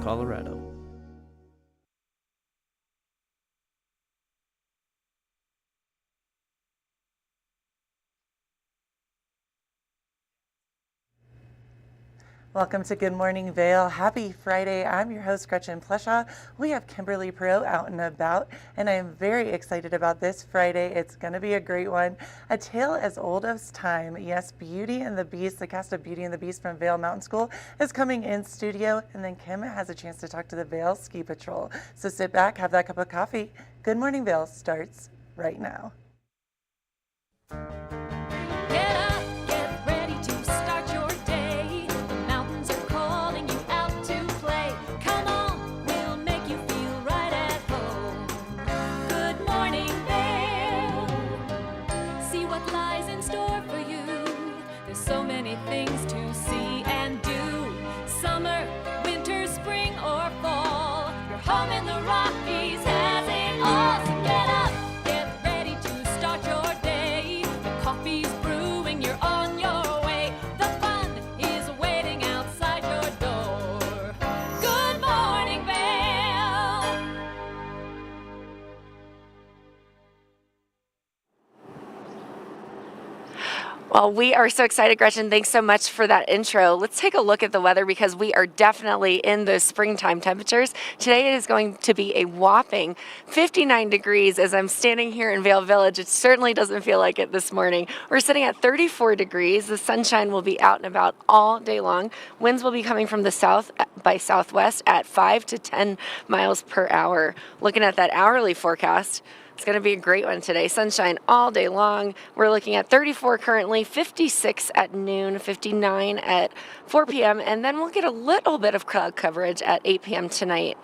Colorado. Welcome to Good Morning Vail. Happy Friday. I'm your host, Gretchen Pleshaw. We have Kimberly Pro out and about, and I am very excited about this Friday. It's going to be a great one. A tale as old as time. Yes, Beauty and the Beast, the cast of Beauty and the Beast from Vail Mountain School is coming in studio, and then Kim has a chance to talk to the Vail Ski Patrol. So sit back, have that cup of coffee. Good Morning Vail starts right now. Things to see and do. Summer, winter, spring, or fall. Your home in the Rockies has it all. So get up, get ready to start your day. The coffee's brewing, you're on your way. The fun is waiting outside your door. Good morning, Vail. Well, we are so excited, Gretchen. Thanks so much for that intro. Let's take a look at the weather because we are definitely in those springtime temperatures. Today it is going to be a whopping 59 degrees as I'm standing here in Vail Village. It certainly doesn't feel like it this morning. We're sitting at 34 degrees. The sunshine will be out and about all day long. Winds will be coming from the south by southwest at 5 to 10 miles per hour. Looking at that hourly forecast, it's going to be a great one today. Sunshine all day long. We're looking at 34 currently, 56 at noon, 59 at 4 p.m., and then we'll get a little bit of cloud coverage at 8 p.m. tonight.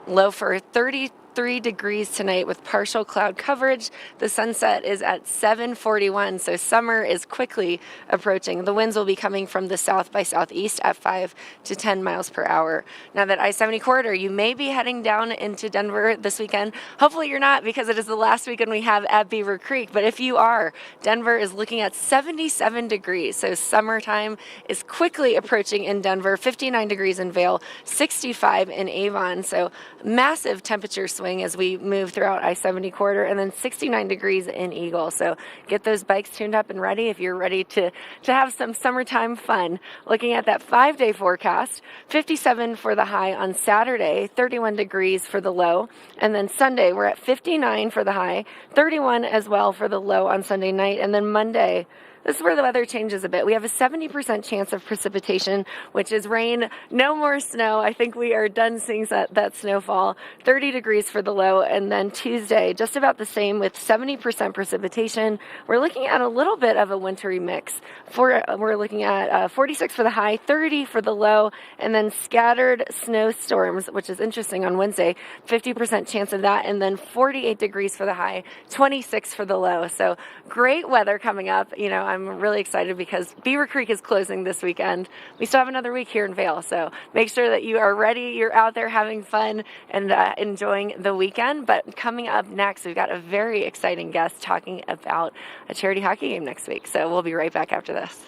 Low for 33 degrees tonight with partial cloud coverage. The sunset is at 7:41, so summer is quickly approaching. The winds will be coming from the south by southeast at 5 to 10 miles per hour. Now that I-70 corridor, you may be heading down into Denver this weekend. Hopefully you're not because it is the last weekend we have at Beaver Creek, but if you are, Denver is looking at 77 degrees, so summertime is quickly approaching in Denver. 59 degrees in Vail, 65 in Avon, so massive temperature swing as we move throughout I-70 corridor, and then 69 degrees in Eagle. So get those bikes tuned up and ready if you're ready to have some summertime fun. Looking at that 5-day forecast, 57 for the high on Saturday, 31 degrees for the low, and then Sunday we're at 59 for the high, 31 as well for the low on Sunday night, and then Monday, this is where the weather changes a bit. We have a 70% chance of precipitation, which is rain, no more snow. I think we are done seeing that snowfall. 30 degrees for the low, and then Tuesday, just about the same with 70% precipitation. We're looking at a little bit of a wintry mix. We're looking at 46 for the high, 30 for the low, and then scattered snowstorms, which is interesting on Wednesday, 50% chance of that, and then 48 degrees for the high, 26 for the low. So great weather coming up. You know, I'm really excited because Beaver Creek is closing this weekend. We still have another week here in Vail, so make sure that you are ready. You're out there having fun and enjoying the weekend. But coming up next, we've got a very exciting guest talking about a charity hockey game next week. So we'll be right back after this.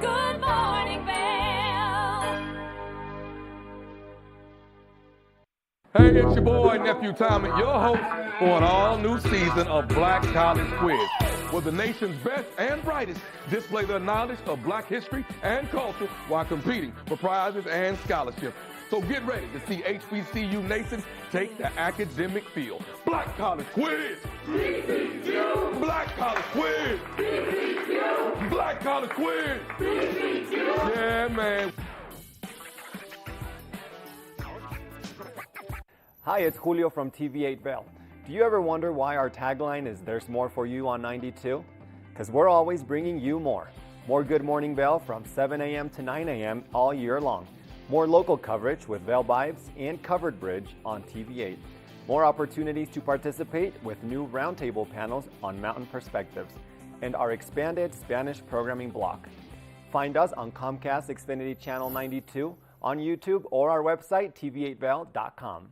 Good morning, Vail. Hey, it's your boy, Nephew Tommy, your host for an all-new season of Black College Quiz, where the nation's best and brightest display their knowledge of Black history and culture while competing for prizes and scholarships. So get ready to see HBCU Nation take the academic field. Black College Quiz! BCU! Black College Quiz! BCU! Black College Quiz! BCU! Yeah, man. Hi, it's Julio from TV8 Vail. Do you ever wonder why our tagline is "There's more for you" on 92? Because we're always bringing you more. More Good Morning Vail from 7 a.m. to 9 a.m. all year long. More local coverage with Vail Vibes and Covered Bridge on TV8. More opportunities to participate with new roundtable panels on Mountain Perspectives. And our expanded Spanish programming block. Find us on Comcast Xfinity Channel 92, on YouTube, or our website, tv8vail.com.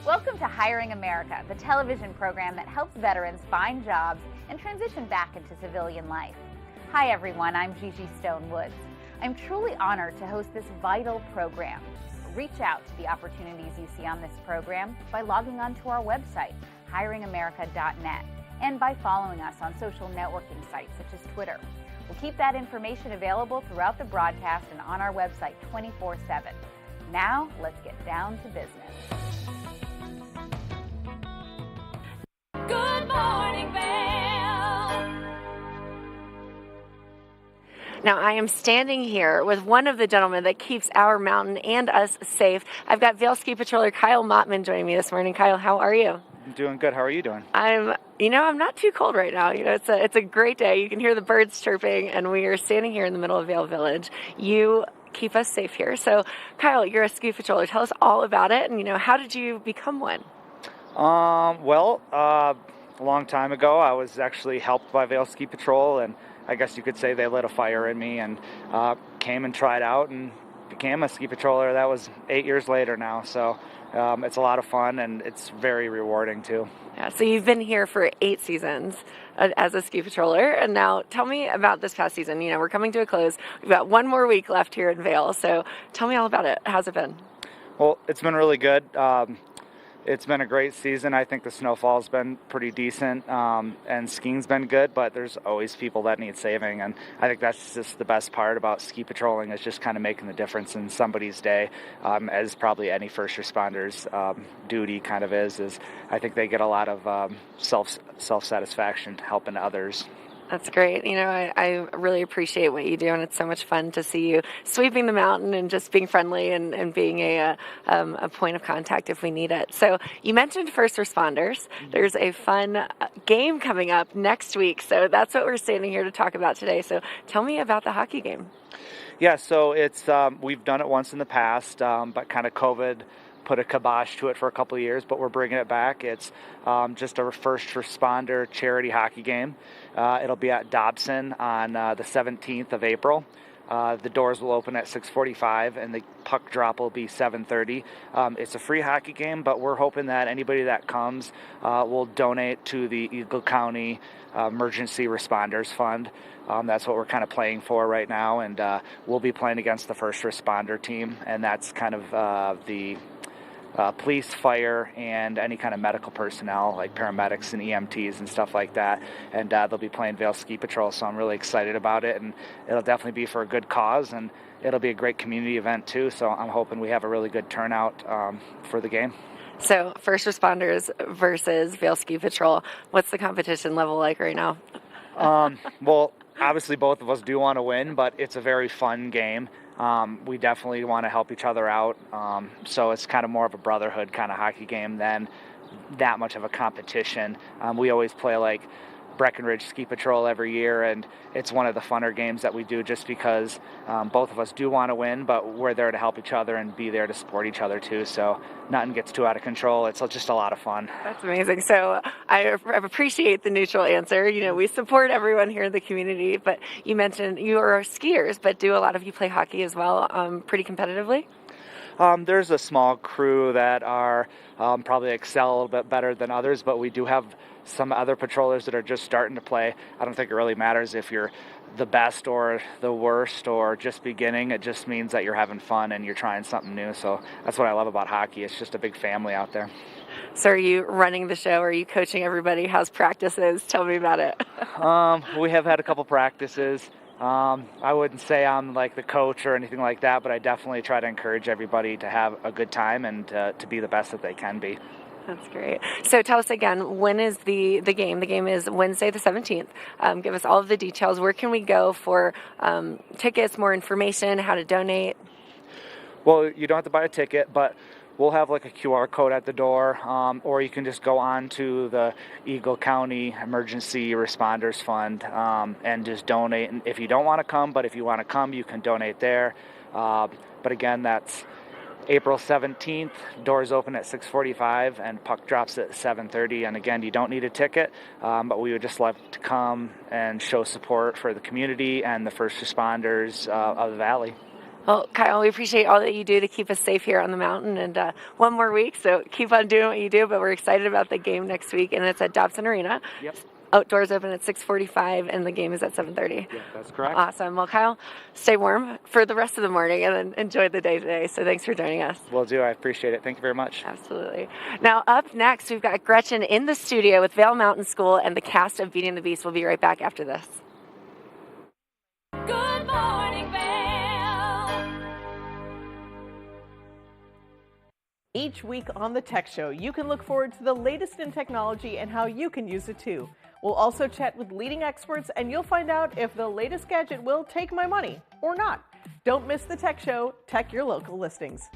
Welcome to Hiring America, the television program that helps veterans find jobs and transition back into civilian life. Hi everyone, I'm Gigi Stone Woods. I'm truly honored to host this vital program. Reach out to the opportunities you see on this program by logging onto our website, hiringamerica.net, and by following us on social networking sites such as Twitter. We'll keep that information available throughout the broadcast and on our website 24/7. Now, let's get down to business. Good morning, Vail. Now, I am standing here with one of the gentlemen that keeps our mountain and us safe. I've got Vail Ski Patroller Kyle Mottman joining me this morning. Kyle, how are you? I'm doing good. How are you doing? I'm not too cold right now. It's a great day. You can hear the birds chirping, and we are standing here in the middle of Vail Village. You keep us safe here. So, Kyle, you're a ski patroller. Tell us all about it, and how did you become one? A long time ago, I was actually helped by Vail Ski Patrol, and I guess you could say they lit a fire in me, and came and tried out and became a ski patroller. That was 8 years later now, so it's a lot of fun, and it's very rewarding too. Yeah, so you've been here for 8 seasons as a ski patroller, and now tell me about this past season. We're coming to a close. We've got one more week left here in Vail, so tell me all about it. How's it been? Well, it's been really good. It's been a great season. I think the snowfall's been pretty decent, and skiing's been good, but there's always people that need saving, and I think that's just the best part about ski patrolling, is just kind of making the difference in somebody's day, as probably any first responder's duty kind of is I think they get a lot of self-satisfaction helping others. That's great. I really appreciate what you do, and it's so much fun to see you sweeping the mountain and just being friendly and being a point of contact if we need it. So you mentioned first responders. There's a fun game coming up next week, so that's what we're standing here to talk about today. So tell me about the hockey game. Yeah, so it's we've done it once in the past, but kind of COVID put a kibosh to it for a couple of years, but we're bringing it back. It's just a first responder charity hockey game. It'll be at Dobson on the 17th of April. The doors will open at 6:45 and the puck drop will be 7:30. It's a free hockey game, but we're hoping that anybody that comes will donate to the Eagle County Emergency Responders Fund. That's what we're kind of playing for right now, and we'll be playing against the first responder team, and that's kind of the police, fire, and any kind of medical personnel like paramedics and EMTs and stuff like that. And they'll be playing Vail Ski Patrol, so I'm really excited about it. And it'll definitely be for a good cause, and it'll be a great community event too. So I'm hoping we have a really good turnout for the game. So first responders versus Vail Ski Patrol. What's the competition level like right now? Well, obviously both of us do want to win, but it's a very fun game. We definitely want to help each other out, so it's kind of more of a brotherhood kind of hockey game than that much of a competition. We always play like Breckenridge Ski Patrol every year, and it's one of the funner games that we do just because both of us do want to win, but we're there to help each other and be there to support each other too, so nothing gets too out of control. It's just a lot of fun. That's amazing. So I appreciate the neutral answer. We support everyone here in the community, but you mentioned you are skiers, but do a lot of you play hockey as well, pretty competitively? There's a small crew that are probably excel a little bit better than others, but we do have some other patrollers that are just starting to play. I don't think it really matters if you're the best or the worst or just beginning. It just means that you're having fun and you're trying something new. So that's what I love about hockey. It's just a big family out there. So are you running the show? Are you coaching everybody? How's practices? Tell me about it. We have had a couple practices. I wouldn't say I'm like the coach or anything like that, but I definitely try to encourage everybody to have a good time and to be the best that they can be. That's great. So tell us again, when is the game? The game is Wednesday the 17th. Give us all of the details. Where can we go for tickets, more information, how to donate? Well, you don't have to buy a ticket, but we'll have like a QR code at the door, or you can just go on to the Eagle County Emergency Responders Fund and just donate. And if you don't want to come, but if you want to come, you can donate there. But again, that's April 17th, doors open at 6:45 and puck drops at 7:30. And again, you don't need a ticket, but we would just love to come and show support for the community and the first responders of the Valley. Well, Kyle, we appreciate all that you do to keep us safe here on the mountain. And one more week, so keep on doing what you do. But we're excited about the game next week, and it's at Dobson Arena. Yep. Outdoors open at 6:45, and the game is at 7:30. Yeah, that's correct. Awesome. Well, Kyle, stay warm for the rest of the morning, and then enjoy the day today. So thanks for joining us. Will do. I appreciate it. Thank you very much. Absolutely. Now, up next, we've got Gretchen in the studio with Vail Mountain School and the cast of Beauty and the Beast. We'll be right back after this. Good morning, Vail. Each week on the Tech Show, you can look forward to the latest in technology and how you can use it too. We'll also chat with leading experts, and you'll find out if the latest gadget will take my money or not. Don't miss the Tech Show. Tech your local listings.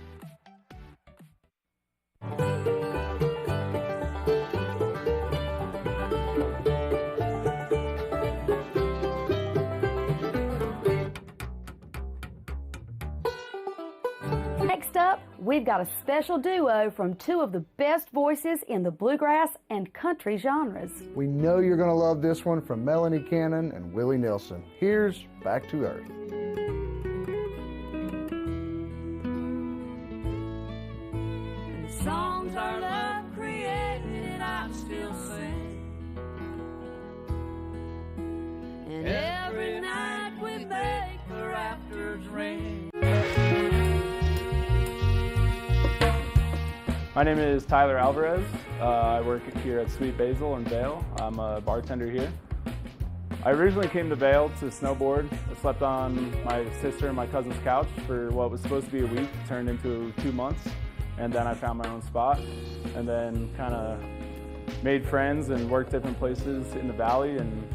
Next up, we've got a special duo from two of the best voices in the bluegrass and country genres. We know you're going to love this one from Melanie Cannon and Willie Nelson. Here's Back to Earth. Songs our love created, I still sing. And every night we make the rafters ring. My name is Tyler Alvarez. I work here at Sweet Basil in Vail. I'm a bartender here. I originally came to Vail to snowboard. I slept on my sister and my cousin's couch for what was supposed to be a week, turned into 2 months, and then I found my own spot, and then kind of made friends and worked different places in the valley and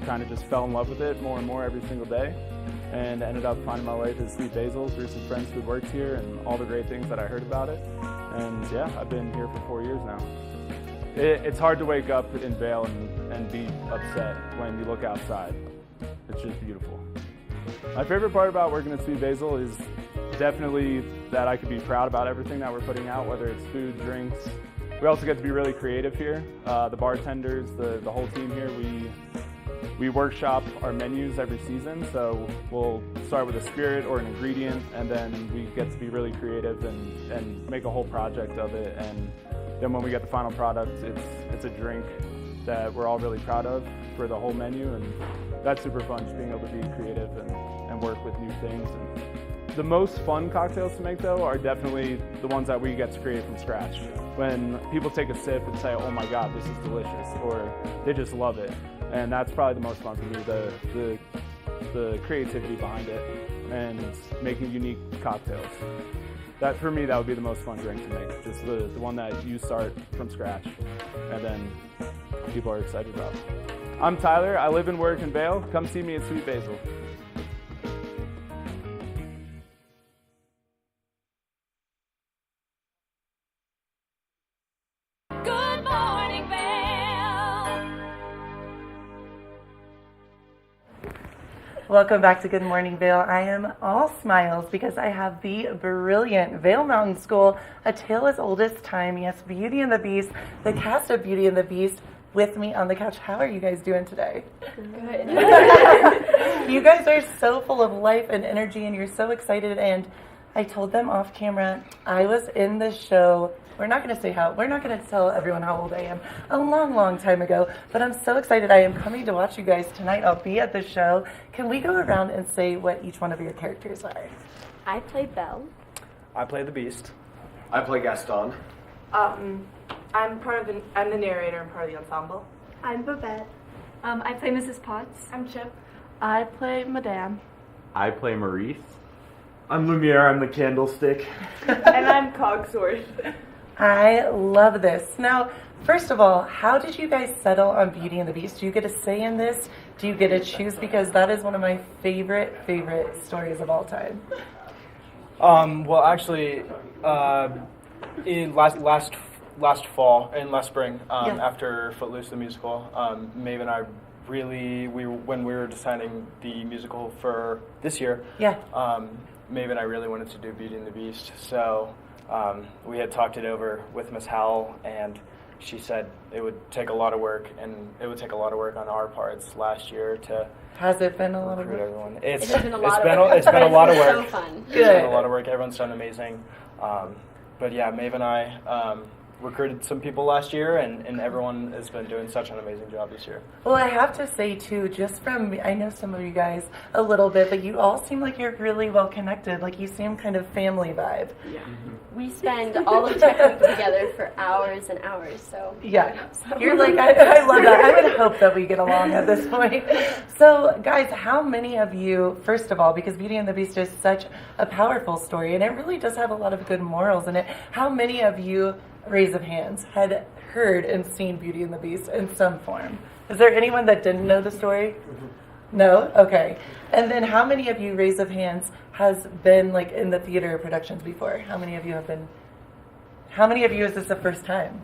kind of just fell in love with it more and more every single day, and ended up finding my way to Sweet Basil through some friends who worked here and all the great things that I heard about it. And yeah, I've been here for 4 years now. It's hard to wake up in Vail and be upset when you look outside. It's just beautiful. My favorite part about working at Sweet Basil is definitely that I could be proud about everything that we're putting out, whether it's food, drinks. We also get to be really creative here. The bartenders, the whole team here, we workshop our menus every season, so we'll start with a spirit or an ingredient, and then we get to be really creative and make a whole project of it. And then when we get the final product, it's a drink that we're all really proud of for the whole menu, and that's super fun, just being able to be creative and work with new things. And the most fun cocktails to make, though, are definitely the ones that we get to create from scratch. When people take a sip and say, oh my God, this is delicious, or they just love it. And that's probably the most fun for me, the creativity behind it and making unique cocktails. That, for me, that would be the most fun drink to make, just the one that you start from scratch and then people are excited about. I'm Tyler. I live and work in Vail. Come see me at Sweet Basil. Good morning, Vail. Welcome back to Good Morning Vail. I am all smiles because I have the brilliant Vail Mountain School, A Tale as Old as Time, yes, Beauty and the Beast, the cast of Beauty and the Beast with me on the couch. How are you guys doing today? Good. You guys are so full of life and energy and you're so excited, and I told them off camera, I was in the show. We're not going to tell everyone how old I am, a long, long time ago, but I'm so excited. I am coming to watch you guys tonight. I'll be at the show. Can we go around and say what each one of your characters are? I play Belle. I play the Beast. I play Gaston. I'm the narrator and part of the ensemble. I'm Babette. I play Mrs. Potts. I'm Chip. I play Madame. I play Maurice. I'm Lumiere, I'm the candlestick. And I'm Cogsworth. I love this. Now, first of all, how did you guys settle on Beauty and the Beast? Do you get a say in this? Do you get to choose? Because that is one of my favorite stories of all time. Well, actually, in last fall, last spring, Yes. after Footloose the musical, Maeve and I when we were designing the musical for this year, Maeve and I really wanted to do Beauty and the Beast. So we had talked it over with Miss Howell, and she said it would take a lot of work, and it would take a lot of work on our parts last year to. Has it been a lot of recruit work? everyone. It's been a lot of work. It's been a lot of work. So fun. It's been a lot of work. Everyone's done amazing. But yeah, Maeve and I recruited some people last year, and everyone has been doing such an amazing job this year. Well, I have to say, too, just from, I know some of you guys a little bit, but you all seem like you're really well connected. Like, you seem kind of family vibe. Yeah. We spend all of tech week together for hours and hours, so. Yeah. You're like, I love that. I would hope that we get along at this point. So, guys, how many of you, first of all, because Beauty and the Beast is such a powerful story, and it really does have a lot of good morals in it, how many of you, raise of hands, had heard and seen Beauty and the Beast in some form? Is there anyone that didn't know the story? No? Okay. And then how many of you, raise of hands, has been like in the theater productions before? How many of you have been? How many of you is this the first time?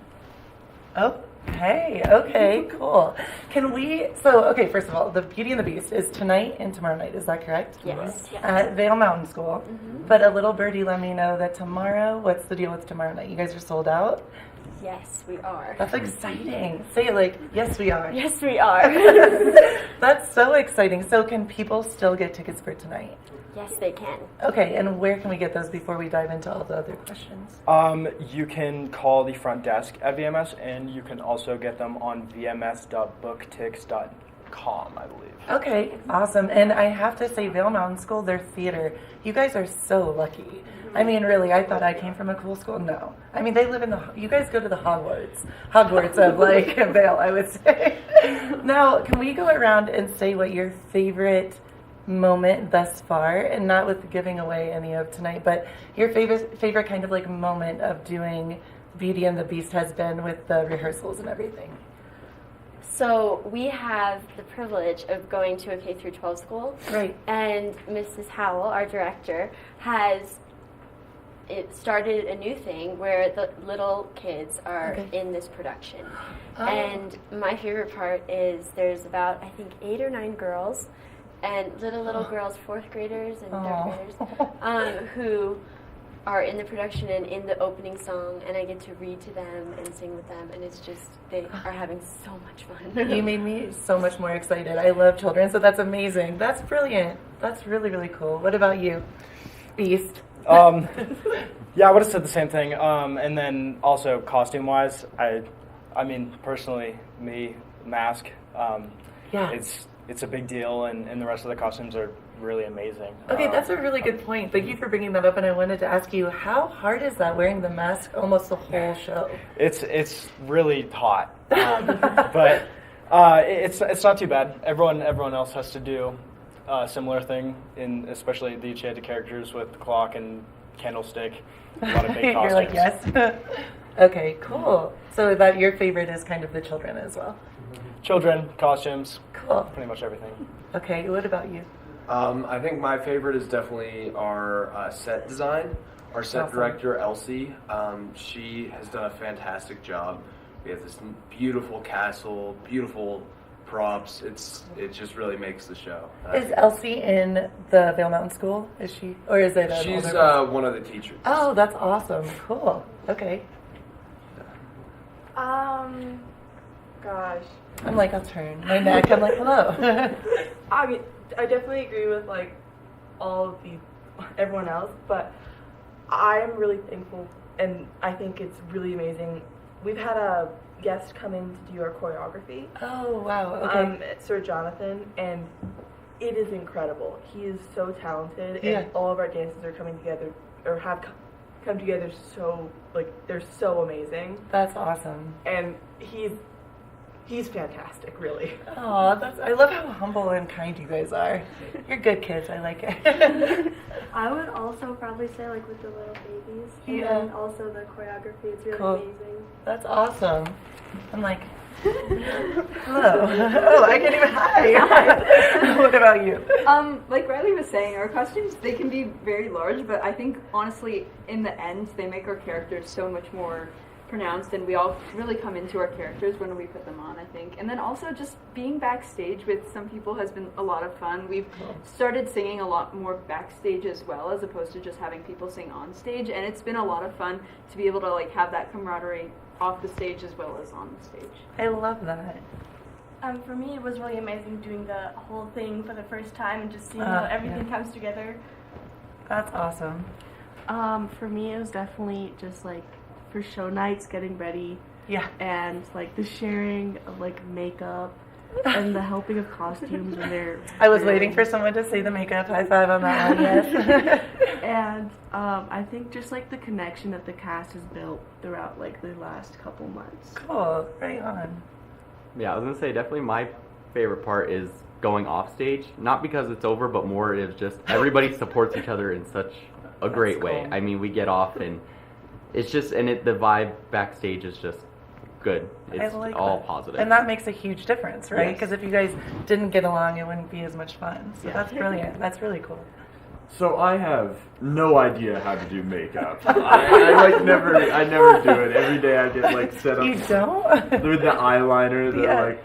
Oh, hey, okay, cool. Can we, okay, first of all, the Beauty and the Beast is tonight and tomorrow night, is that correct? Yes. At Vail Mountain School. But a little birdie let me know that tomorrow, what's the deal with tomorrow night? You guys are sold out? Yes, we are. That's exciting. Say it like, yes, we are. Yes, we are. That's so exciting. So can people still get tickets for tonight? Yes, they can. Okay, and where can we get those before we dive into all the other questions? You can call the front desk at VMS, and you can also get them on vms.booktix.com, I believe. Okay, awesome. And I have to say, Vail Mountain School, their theater, you guys are so lucky. I mean, really, I thought I came from a cool school. No. I mean, they live in you guys go to the Hogwarts of, like, Vail, I would say. Now, can we go around and say what your favorite moment thus far, and not with giving away any of tonight, but your favorite kind of, like, moment of doing Beauty and the Beast has been with the rehearsals and everything? So we have the privilege of going to a K through 12 school. Right. And Mrs. Howell, our director, has started a new thing where the little kids are in this production. Oh. And my favorite part is there's about, I think, 8 or 9 girls, and little girls, 4th graders and 3rd graders, who are in the production and in the opening song, and I get to read to them and sing with them, and it's just, they are having so much fun. You made me so much more excited. I love children, so that's amazing. That's brilliant. That's really, really cool. What about you, Beast? Yeah, I would have said the same thing. And then also costume-wise, I mean, personally, mask, it's a big deal, and the rest of the costumes are really amazing. Okay, that's a really good point. Thank you for bringing that up, and I wanted to ask you, how hard is that, wearing the mask almost the whole show? It's really hot, but it's not too bad. Everyone else has to do a similar thing, especially the enchanted characters with the clock and candlestick. A lot of big costumes. You're like, yes. Okay, cool. So that your favorite is kind of the children as well. Children, costumes, cool. Pretty much everything. Okay, what about you? I think my favorite is definitely our set design. Our set director, Elsie, she has done a fantastic job. We have this beautiful castle, beautiful props. It just really makes the show. Is Elsie in the Vail Mountain School? Is she, or is it? She's one of the teachers. Oh, that's awesome. Cool. Okay. Gosh. I'm like, I'll turn my neck. I'm like, hello. I mean, I definitely agree with like all of everyone else, but I am really thankful, and I think it's really amazing. We've had a guest come in to do our choreography. Oh wow! Okay. Sir Jonathan, and it is incredible. He is so talented, and all of our dances are coming together, or have come together so they're so amazing. That's awesome. And he's fantastic, really. Oh, I love how humble and kind you guys are. You're good kids. I like it. I would also probably say like with the little babies, and then also the choreography. It's really amazing. That's awesome. I'm like, hello. Oh, I can't even hi. What about you? Like Riley was saying, our costumes, they can be very large, but I think honestly, in the end, they make our characters so much more pronounced, and we all really come into our characters when we put them on, I think. And then also just being backstage with some people has been a lot of fun. We've started singing a lot more backstage as well, as opposed to just having people sing on stage, and it's been a lot of fun to be able to like have that camaraderie off the stage as well as on the stage. I love that. For me, it was really amazing doing the whole thing for the first time and just seeing how everything comes together. That's awesome. For me, it was definitely just like for show nights, getting ready. Yeah. And like the sharing of like makeup and the helping of costumes when they're. I was waiting for someone to say the makeup. High five on that one, yes. And I think just like the connection that the cast has built throughout like the last couple months. Cool, right on. Yeah, I was gonna say definitely my favorite part is going off stage. Not because it's over, but more is just everybody supports each other in such a great way. Cool. I mean, we get off and it's just, and the vibe backstage is just good. It's I like all that. positive. And that makes a huge difference, right? Yes. Because if you guys didn't get along, it wouldn't be as much fun. So that's brilliant. That's really cool. So I have no idea how to do makeup. I never do it. Every day I get like set up. You don't? With the eyeliner. Yeah.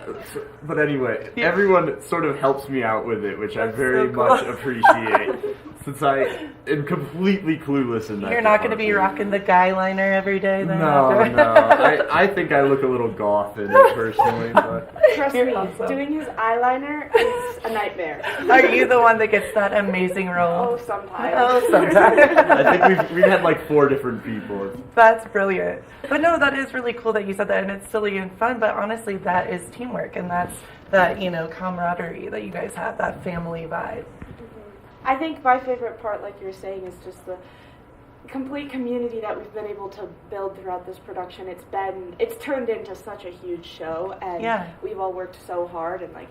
But anyway, everyone sort of helps me out with it, which I very so cool. much appreciate. Since I am completely clueless in that. You're not going to be department. rocking the guy liner every day then? No. I think I look a little goth in it personally, but Trust You're me, awesome. doing his eyeliner is a nightmare. Are you the one that gets that amazing role? Oh, sometimes. Oh, sometimes. I think we've had like 4 different people. That's brilliant. But no, that is really cool that you said that, and it's silly and fun, but honestly, that is teamwork, and that's that, camaraderie that you guys have, that family vibe. I think my favorite part, like you were saying, is just the complete community that we've been able to build throughout this production. It's turned into such a huge show, and we've all worked so hard, and like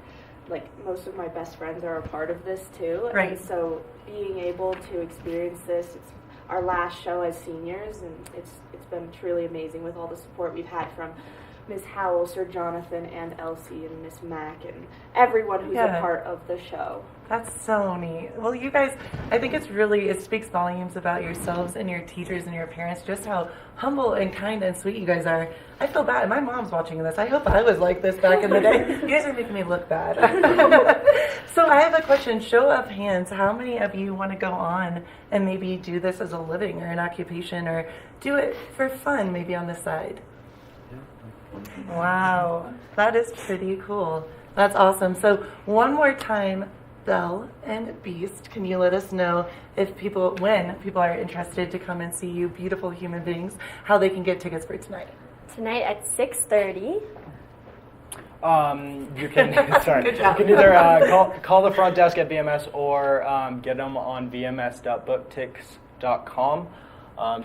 most of my best friends are a part of this too. Right. And so being able to experience this, it's our last show as seniors, and it's been truly amazing with all the support we've had from Ms. Howell, Sir Jonathan, and Elsie, and Miss Mack, and everyone who's a part of the show. That's so neat. Well, you guys, I think it speaks volumes about yourselves and your teachers and your parents, just how humble and kind and sweet you guys are. I feel bad. My mom's watching this. I hope I was like this back in the day. You guys are making me look bad. So I have a question. Show of hands, how many of you want to go on and maybe do this as a living or an occupation, or do it for fun, maybe on the side? Wow, that is pretty cool. That's awesome. So one more time, Belle and Beast, can you let us know when people are interested to come and see you beautiful human beings, how they can get tickets for tonight? Tonight at 6:30. You can you can either call the front desk at VMS or get them on vms.booktix.com.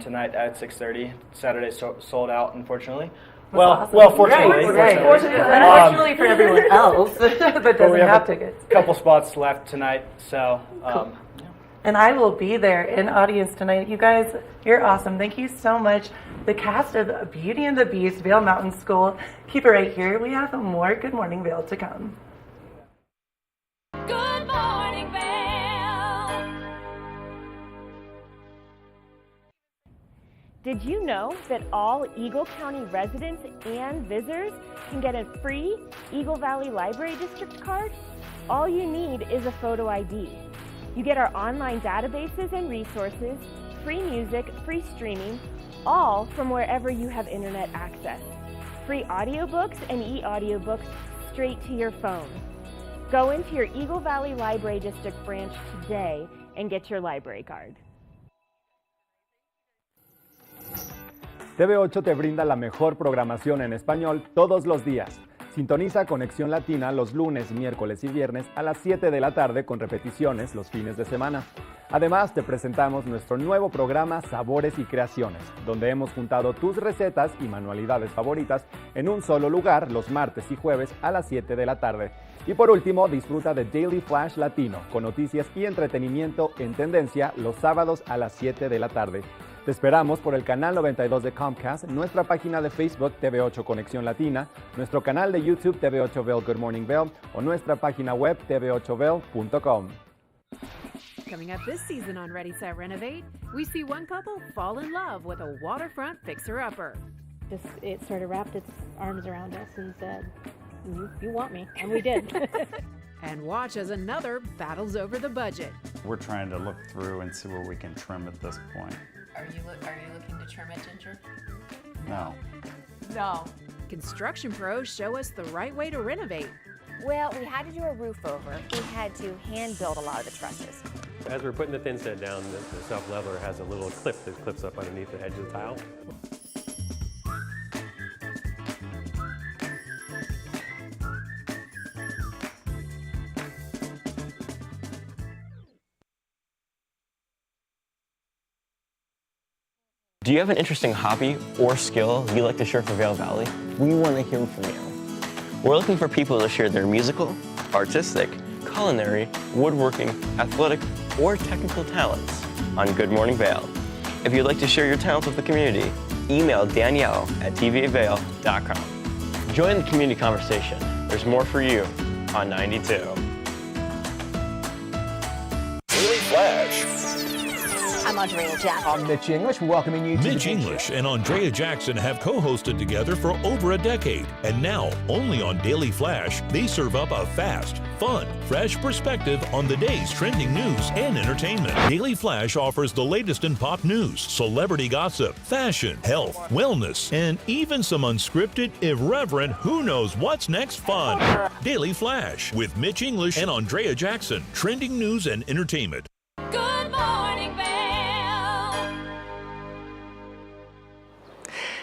Tonight at 6:30. Saturday sold out, unfortunately. Fortunately. Unfortunately for everyone else that doesn't have tickets. A couple spots left tonight, so. Cool. And I will be there in audience tonight. You guys, you're awesome. Thank you so much. The cast of Beauty and the Beast, Vail Mountain School. Keep it right here. We have more Good Morning Vail to come. Good morning, Vail. Did you know that all Eagle County residents and visitors can get a free Eagle Valley Library District card? All you need is a photo ID. You get our online databases and resources, free music, free streaming, all from wherever you have internet access. Free audiobooks and e-audiobooks straight to your phone. Go into your Eagle Valley Library District branch today and get your library card. TV8 te brinda la mejor programación en español todos los días. Sintoniza Conexión Latina los lunes, miércoles y viernes a las 7 de la tarde con repeticiones los fines de semana. Además, te presentamos nuestro nuevo programa Sabores y Creaciones, donde hemos juntado tus recetas y manualidades favoritas en un solo lugar los martes y jueves a las 7 de la tarde. Y por último, disfruta de Daily Flash Latino, con noticias y entretenimiento en tendencia los sábados a las 7 de la tarde. Te esperamos por el canal 92 de Comcast, nuestra página de Facebook TV8 Conexión Latina, nuestro canal de YouTube TV8 Vail Good Morning Vail o nuestra página web tv8vail.com. Coming up this season on Ready, Set, Renovate, we see one couple fall in love with a waterfront fixer-upper. Just it sort of wrapped its arms around us and said, you want me, and we did. And watch as another battles over the budget. We're trying to look through and see where we can trim at this point. Are you looking to trim it, Ginger? No. No. Construction pros show us the right way to renovate. Well, we had to do a roof over. We had to hand build a lot of the trusses. As we're putting the thin set down, the self-leveler has a little clip that clips up underneath the edge of the tile. Do you have an interesting hobby or skill you'd like to share for Vail Valley? We want to hear from you. We're looking for people to share their musical, artistic, culinary, woodworking, athletic, or technical talents on Good Morning Vail. If you'd like to share your talents with the community, email Danielle at tvavail.com. Join the community conversation. There's more for you on 92. Daily Flash. I'm Andrea Jackson. I'm Mitch English, welcoming you to Mitch English and Andrea Jackson have co-hosted together for over a decade. And now, only on Daily Flash, they serve up a fast, fun, fresh perspective on the day's trending news and entertainment. Daily Flash offers the latest in pop news, celebrity gossip, fashion, health, wellness, and even some unscripted, irreverent, who knows what's next fun. Daily Flash with Mitch English and Andrea Jackson. Trending news and entertainment. Good morning, Vail.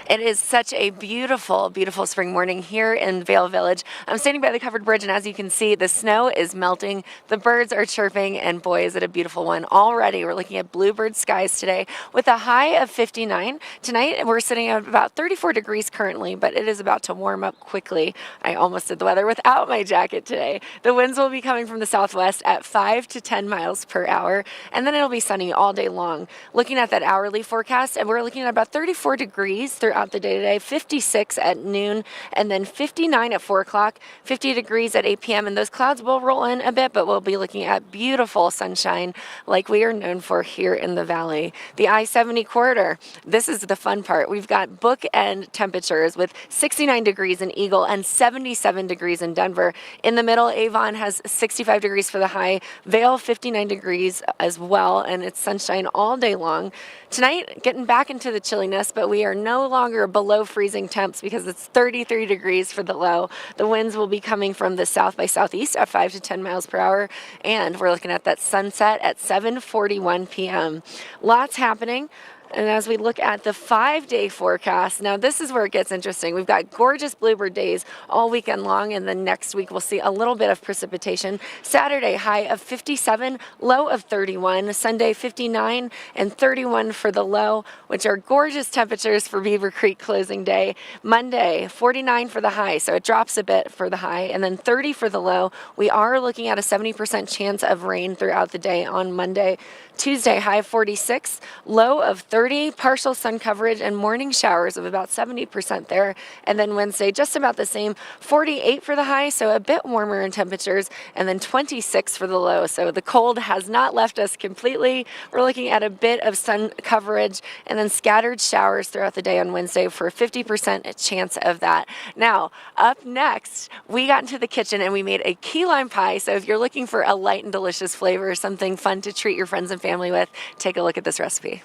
It is such a beautiful, beautiful spring morning here in Vail Village. I'm standing by the covered bridge, and as you can see, the snow is melting, the birds are chirping, and boy, is it a beautiful one. Already, we're looking at bluebird skies today with a high of 59. Tonight, we're sitting at about 34 degrees currently, but it is about to warm up quickly. I almost did the weather without my jacket today. The winds will be coming from the southwest at 5 to 10 miles per hour, and then it'll be sunny all day long. Looking at that hourly forecast, and we're looking at about 34 degrees throughout the day today, 56 at noon, and then 59 at 4 o'clock, 50 degrees at 8 p.m., and those clouds will roll in a bit, but we'll be looking at beautiful sunshine like we are known for here in the valley. The I-70 corridor, this is the fun part. We've got bookend temperatures with 69 degrees in Eagle and 77 degrees in Denver. In the middle, Avon has 65 degrees for the high, Vail 59 degrees as well, and it's sunshine all day long. Tonight, getting back into the chilliness, but we are no longer below freezing temps because it's 33 degrees for the low. The winds will be coming from the south by southeast at 5 to 10 miles per hour, and we're looking at that sunset at 7:41 p.m. Lots happening. And as we look at the 5-day forecast, now this is where it gets interesting. We've got gorgeous bluebird days all weekend long, and then next week we'll see a little bit of precipitation. Saturday, high of 57, low of 31. Sunday, 59 and 31 for the low, which are gorgeous temperatures for Beaver Creek closing day. Monday, 49 for the high, so it drops a bit for the high, and then 30 for the low. We are looking at a 70% chance of rain throughout the day on Monday. Tuesday, high of 46, low of 30, partial sun coverage and morning showers of about 70% there. And then Wednesday, just about the same, 48 for the high, so a bit warmer in temperatures, and then 26 for the low. So the cold has not left us completely. We're looking at a bit of sun coverage and then scattered showers throughout the day on Wednesday for a 50% chance of that. Now, up next, we got into the kitchen and we made a key lime pie. So if you're looking for a light and delicious flavor, something fun to treat your friends and family with, take a look at this recipe.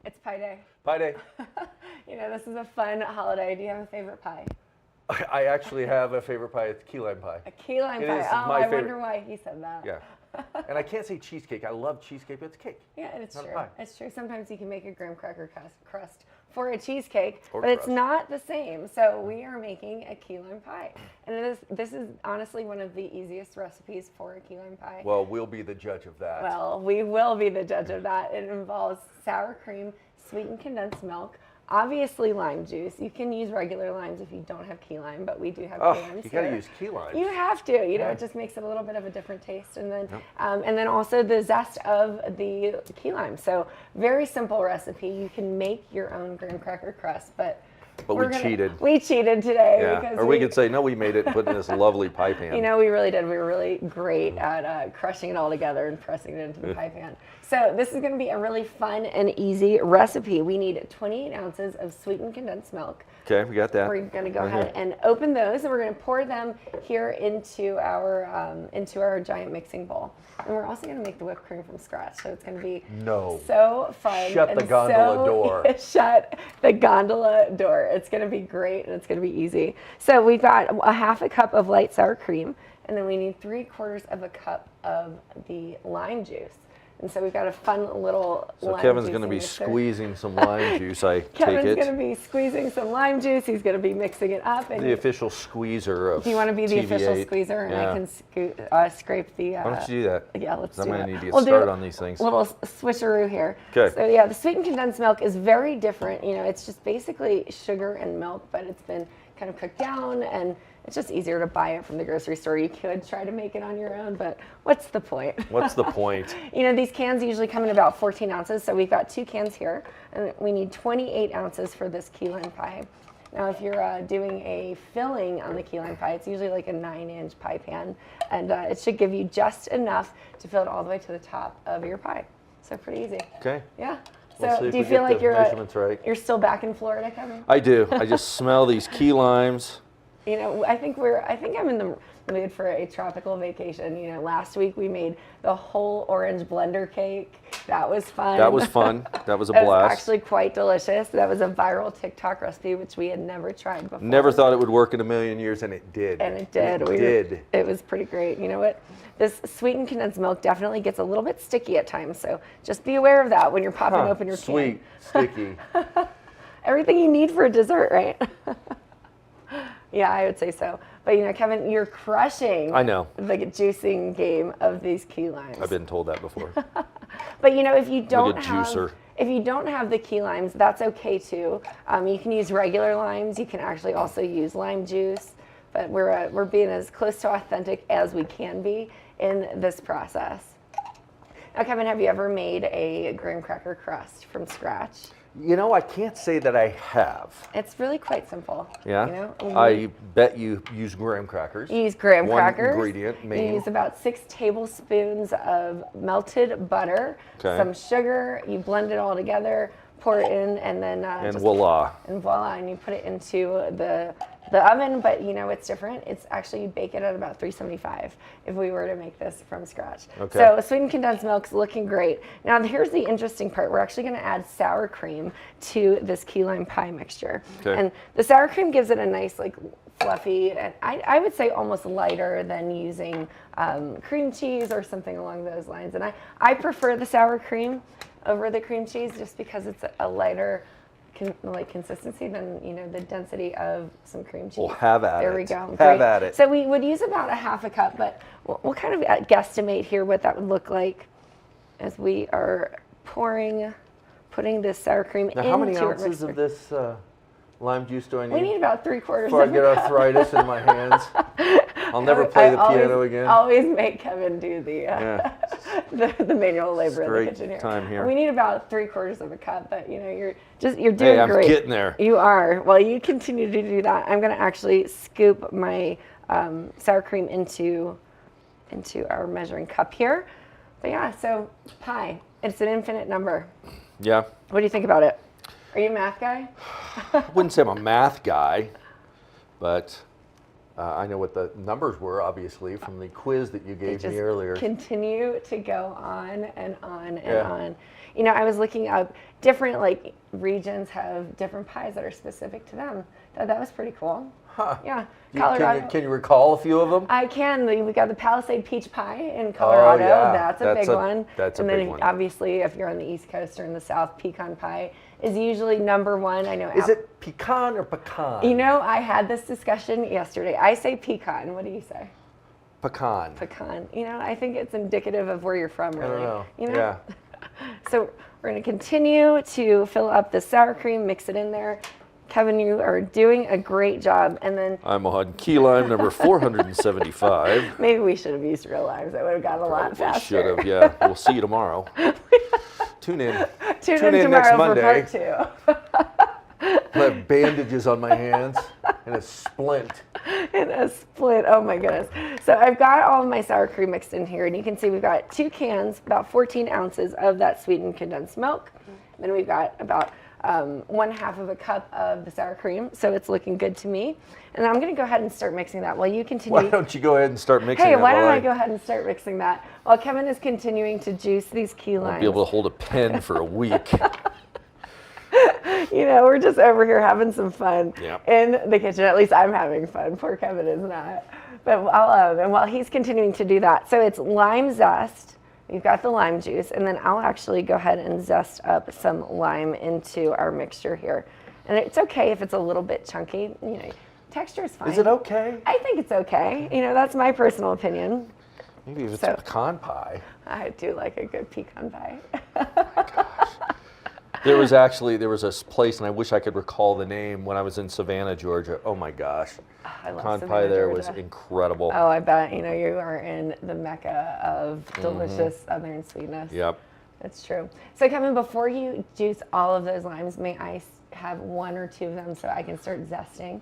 It's pie day. Pie day. You know, this is a fun holiday. Do you have a favorite pie? I actually have a favorite pie. It's key lime pie. A key lime It pie. is Oh, my I favorite. wonder why he said that. Yeah. And I can't say cheesecake. I love cheesecake, but it's cake. Yeah, it's Not a true. pie. It's true. Sometimes you can make a graham cracker crust for a cheesecake, Or but it's crust. not the same. So we are making a key lime pie. And this is honestly one of the easiest recipes for a key lime pie. Well, we'll be the judge of that. Well, we will be the judge of that. It involves sour cream, sweetened condensed milk, obviously lime juice. You can use regular limes if you don't have key lime, but we do have key limes. You got to here. use key lime. You have to. You know, Yeah. it just makes it a little bit of a different taste, and then also the zest of the key lime. So very simple recipe. You can make your own graham cracker crust, but but we cheated. We cheated today. Yeah, Because or we could say, no, we made it and put it in this lovely pie pan. You know, we really did. We were really great at crushing it all together and pressing it into the pie pan. So this is going to be a really fun and easy recipe. We need 28 ounces of sweetened condensed milk. Okay, we got that. We're going to go Right ahead here. and open those, and we're going to pour them here into our giant mixing bowl. And we're also going to make the whipped cream from scratch. So it's going to be so fun. Shut the gondola door. Shut the gondola door. It's going to be great, and it's going to be easy. So we've got a half a cup of light sour cream, and then we need 3/4 of a cup of the lime juice. And so we've got a fun little lime Kevin's going to juicing be mixer. squeezing some lime juice, I take Kevin's it. going to be squeezing some lime juice. He's going to be mixing it up. And The official squeezer of do you want to be the official TV8? squeezer, and Yeah. I can scrape the? Why don't you do that? Yeah, let's do I'm that. going to need to get We'll do started on these things. A little switcheroo here. Okay. So yeah, the sweetened condensed milk is very different. You know, it's just basically sugar and milk, but it's been kind of cooked down, and it's just easier to buy it from the grocery store. You could try to make it on your own, but what's the point? What's the point? You know, these cans usually come in about 14 ounces, so we've got 2 cans here, and we need 28 ounces for this key lime pie. Now, if you're doing a filling on the key lime pie, it's usually like a 9-inch pie pan, and it should give you just enough to fill it all the way to the top of your pie. So pretty easy. Okay. Yeah. Let's see So if do you we feel get like the you're measurements right. you're still back in Florida, Kevin? I do. I just smell these key limes. You know, I think I'm in the mood for a tropical vacation. You know, last week we made the whole orange blender cake. That was fun. That was fun. That was a That blast. was actually quite delicious. That was a viral TikTok recipe, which we had never tried before. Never thought it would work in a million years, and it did. And it did. It did. It was pretty great. You know what? This sweetened condensed milk definitely gets a little bit sticky at times, so just be aware of that when you're popping open your Sweet, sticky. can. Everything you need for a dessert, right? Yeah, I would say so. But you know, Kevin, you're crushing I know. the juicing game of these key limes. I've been told that before. But you know, if you don't Like a have juicer. if you don't have the key limes, that's okay too. You can use regular limes. You can actually also use lime juice. But we're being as close to authentic as we can be in this process. Now, Kevin, have you ever made a graham cracker crust from scratch? You know, I can't say that I have. It's really quite simple. Yeah. You know, I bet you use graham crackers. You use graham One crackers. ingredient, You main. use about 6 tablespoons of melted butter, Okay. some sugar. You blend it all together, pour it in, and then And just- voila. And voila, and you put it into the oven. But you know it's different. It's actually you bake it at about 375 if we were to make this from scratch. Okay. So sweetened condensed milk's looking great. Now here's the interesting part. We're actually going to add sour cream to this key lime pie mixture. Okay. And the sour cream gives it a nice like fluffy, and I would say almost lighter than using cream cheese or something along those lines. And I prefer the sour cream over the cream cheese just because it's a lighter consistency than the density of some cream cheese. Well, have at there it. we go. Have Great. at it. So we would use about a half a cup, but we'll kind of guesstimate here what that would look like as we are putting this sour cream Now, into how many our ounces mixer. of this lime juice do I need? We need about 3/4 before I of get a cup. arthritis in my hands. I'll never play the piano again. Always make Kevin do the Yeah. the manual labor in the Great kitchen here. time here. We need about 3/4 of a cup, but you're doing Hey, I'm great. getting there. You are. Well, you continue to do that. I'm going to actually scoop my sour cream into our measuring cup here. But yeah, so pie. It's an infinite number. Yeah. What do you think about it? Are you a math guy? I wouldn't say I'm a math guy, but I know what the numbers were, obviously, from the quiz that you gave me earlier. Continue to go on and on and Yeah. on. I was looking up different regions have different pies that are specific to them. That was pretty cool. Huh. Yeah, Can you recall a few of them? I can. We got the Palisade peach pie in Colorado. yeah. That's a big one. That's and a big then one. obviously, if you're on the East Coast or in the South, pecan pie is usually number one. I know. Is it pecan or pecan? I had this discussion yesterday. I say pecan. What do you say? Pecan. Pecan. I think it's indicative of where you're from, really. I don't know. Yeah. So we're going to continue to fill up the sour cream, mix it in there. Kevin, you are doing a great job. And then I'm on key lime number 475. maybe we should have used real limes. That would have gotten a lot faster. Should have, yeah. We'll see you tomorrow. Tune in. Tune in next tomorrow Monday. for part 2. We'll have like bandages on my hands and a splint. And a split. Oh my goodness. So I've got all of my sour cream mixed in here, and you can see we've got 2 cans, about 14 ounces of that sweetened condensed milk. Then we've got about 1/2 of a cup of the sour cream, so it's looking good to me. And I'm going to go ahead and start mixing that while you continue. Why don't you go ahead and start mixing Hey, that? why don't I go ahead and start mixing that while Kevin is continuing to juice these key limes. I'll be able to hold a pen for a week. You know, we're just over here having some fun Yep. in the kitchen. At least I'm having fun. Poor Kevin is not. But and while he's continuing to do that, so it's lime zest. We've got the lime juice, and then I'll actually go ahead and zest up some lime into our mixture here. And it's okay if it's a little bit chunky. You know, texture is fine. Is it okay? I think it's okay. You know, that's my personal opinion. Maybe if it's a pecan pie. I do like a good pecan pie. There was a place, and I wish I could recall the name, when I was in Savannah, Georgia. Oh my gosh. I love Pecan Savannah, pie there Georgia. was incredible. Oh, I bet. You know, you are in the mecca of delicious southern sweetness. Yep. That's true. So Kevin, before you juice all of those limes, may I have 1 or 2 of them so I can start zesting?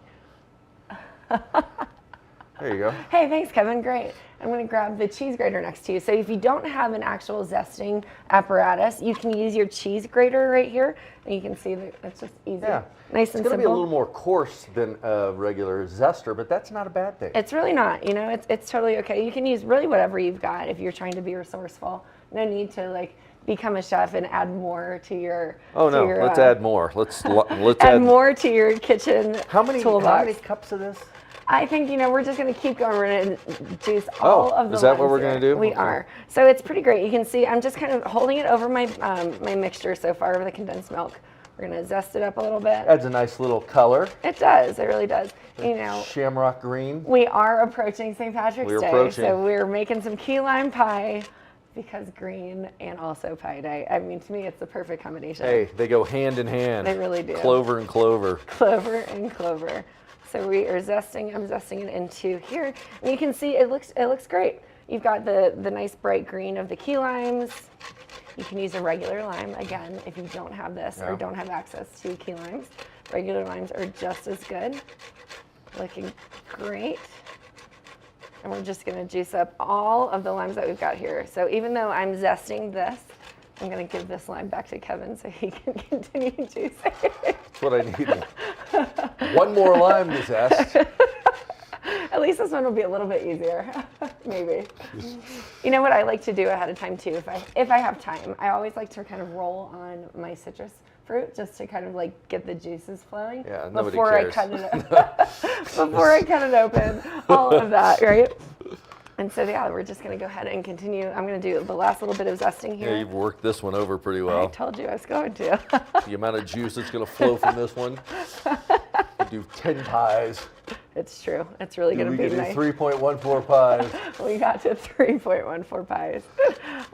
There you go. Hey, thanks, Kevin. Great. I'm going to grab the cheese grater next to you. So if you don't have an actual zesting apparatus, you can use your cheese grater right here, and you can see that it's just easy. Yeah. Nice and simple. It's going to be a little more coarse than a regular zester, but that's not a bad thing. It's really not. You know, it's totally okay. You can use really whatever you've got if you're trying to be resourceful. No need to like become a chef and add more to your. Oh no, let's add more. Let's add more to your kitchen. How many cups of this? I think, you know, we're just going to keep going. We're going to juice all of the is that what limes we're going to do? We are. So it's pretty great. You can see I'm just kind of holding it over my my mixture so far over the condensed milk. We're going to zest it up a little bit. Adds a nice little color. It does. It really does. You know, Shamrock green. we are approaching St. Patrick's We're Day, approaching. so we're making some key lime pie because green and also pie day. I mean, to me, it's the perfect combination. Hey, they go hand in hand. They really do. Clover and clover. Clover and clover. So we are zesting. I'm zesting it into here, and you can see it looks great. You've got the nice bright green of the key limes. You can use a regular lime again if you don't have this or don't have access to key limes. Regular limes are just as good. Looking great. And we're just going to juice up all of the limes that we've got here. So even though I'm zesting this, I'm going to give this lime back to Kevin so he can continue juicing. That's what I needed. One more lime to zest. At least this one will be a little bit easier, maybe. You know what I like to do ahead of time too, if I have time, I always like to kind of roll on my citrus fruit just to kind of like get the juices flowing before I cut it before I cut it open. All of that, right? And so yeah, we're just going to go ahead and continue. I'm going to do the last little bit of zesting here. Yeah, you've worked this one over pretty well. I told you I was going to. The amount of juice that's going to flow from this one. You do 10 pies. It's true. It's really going to be nice. We could do 3.14 pies. We got to 3.14 pies.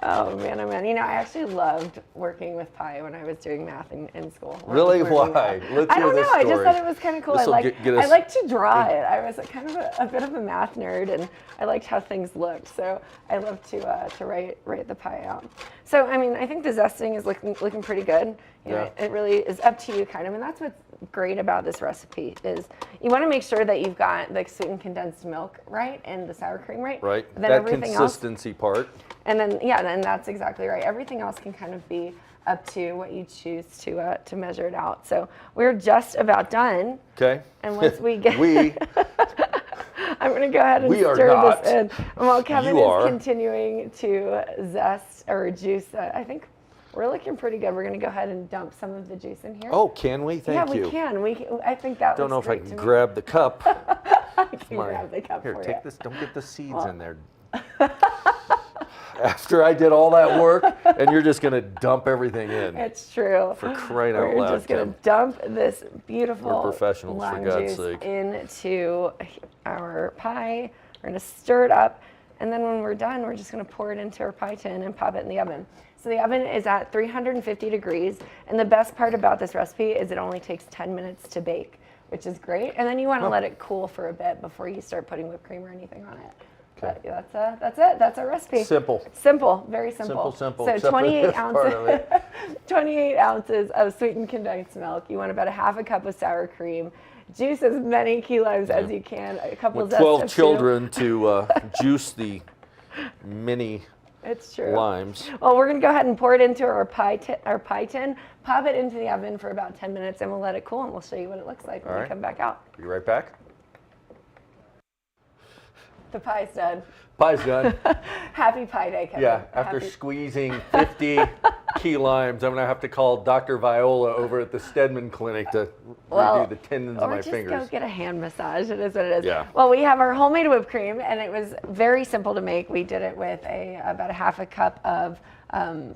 Oh man, oh man. You know, I actually loved working with pie when I was doing math in school. Really? Why? I don't know. I just thought it was kind of cool. I like to draw it. I was kind of a bit of a math nerd, and I liked how things looked. So I love to write the pie out. So I mean, I think the zesting is looking pretty good. You know, it really is up to you, kind of, and that's what's great about this recipe is you want to make sure that you've got the sweetened condensed milk right and the sour cream right. Right. Then that consistency part. And then then that's exactly right. Everything else can kind of be up to what you choose to measure it out. So we're just about done. Okay. And once we get I'm going to go ahead and stir this in. And while Kevin is continuing to zest or juice, I think we're looking pretty good. We're going to go ahead and dump some of the juice in here. Oh, can we? Thank you. Yeah, we can. I think that Don't know if I great can to me. grab the cup. I can grab the cup Here, for take you. this. Don't get the seeds in there. After I did all that work, and you're just going to dump everething in. It's true. For crying out loud. We're just going to dump this beautiful We're professionals, lime for God's juice sake. into our pie. We're going to stir it up, and then when we're done, we're just going to pour it into our pie tin and pop it in the oven. So the oven is at 350 degrees, and the best part about this recipe is it only takes 10 minutes to bake, which is great. And then you want to let it cool for a bit before you start putting whipped cream or anything on it. Okay. But that's it. That's our recipe. Simple. Simple. Very simple. Simple. So except for 28 this part of ounces. it. 28 ounces of sweetened condensed milk. You want about a half a cup of sour cream. Juice as many key limes as you can. A couple With zest 12 of children to juice the mini It's true. limes. Well, we're going to go ahead and pour it into our pie tin, pop it into the oven for about 10 minutes, and we'll let it cool, and we'll show you what it looks like when we come back out. Be right back. The pie's done. Pie's done. Happy Pie Day, Kevin. Yeah, after squeezing 50 key limes, I'm going to have to call Dr. Viola over at the Stedman Clinic to redo the tendons of my fingers. Or just go get a hand massage. It is what it is. Yeah. Well, we have our homemade whipped cream, and it was very simple to make. We did it with about a half a cup of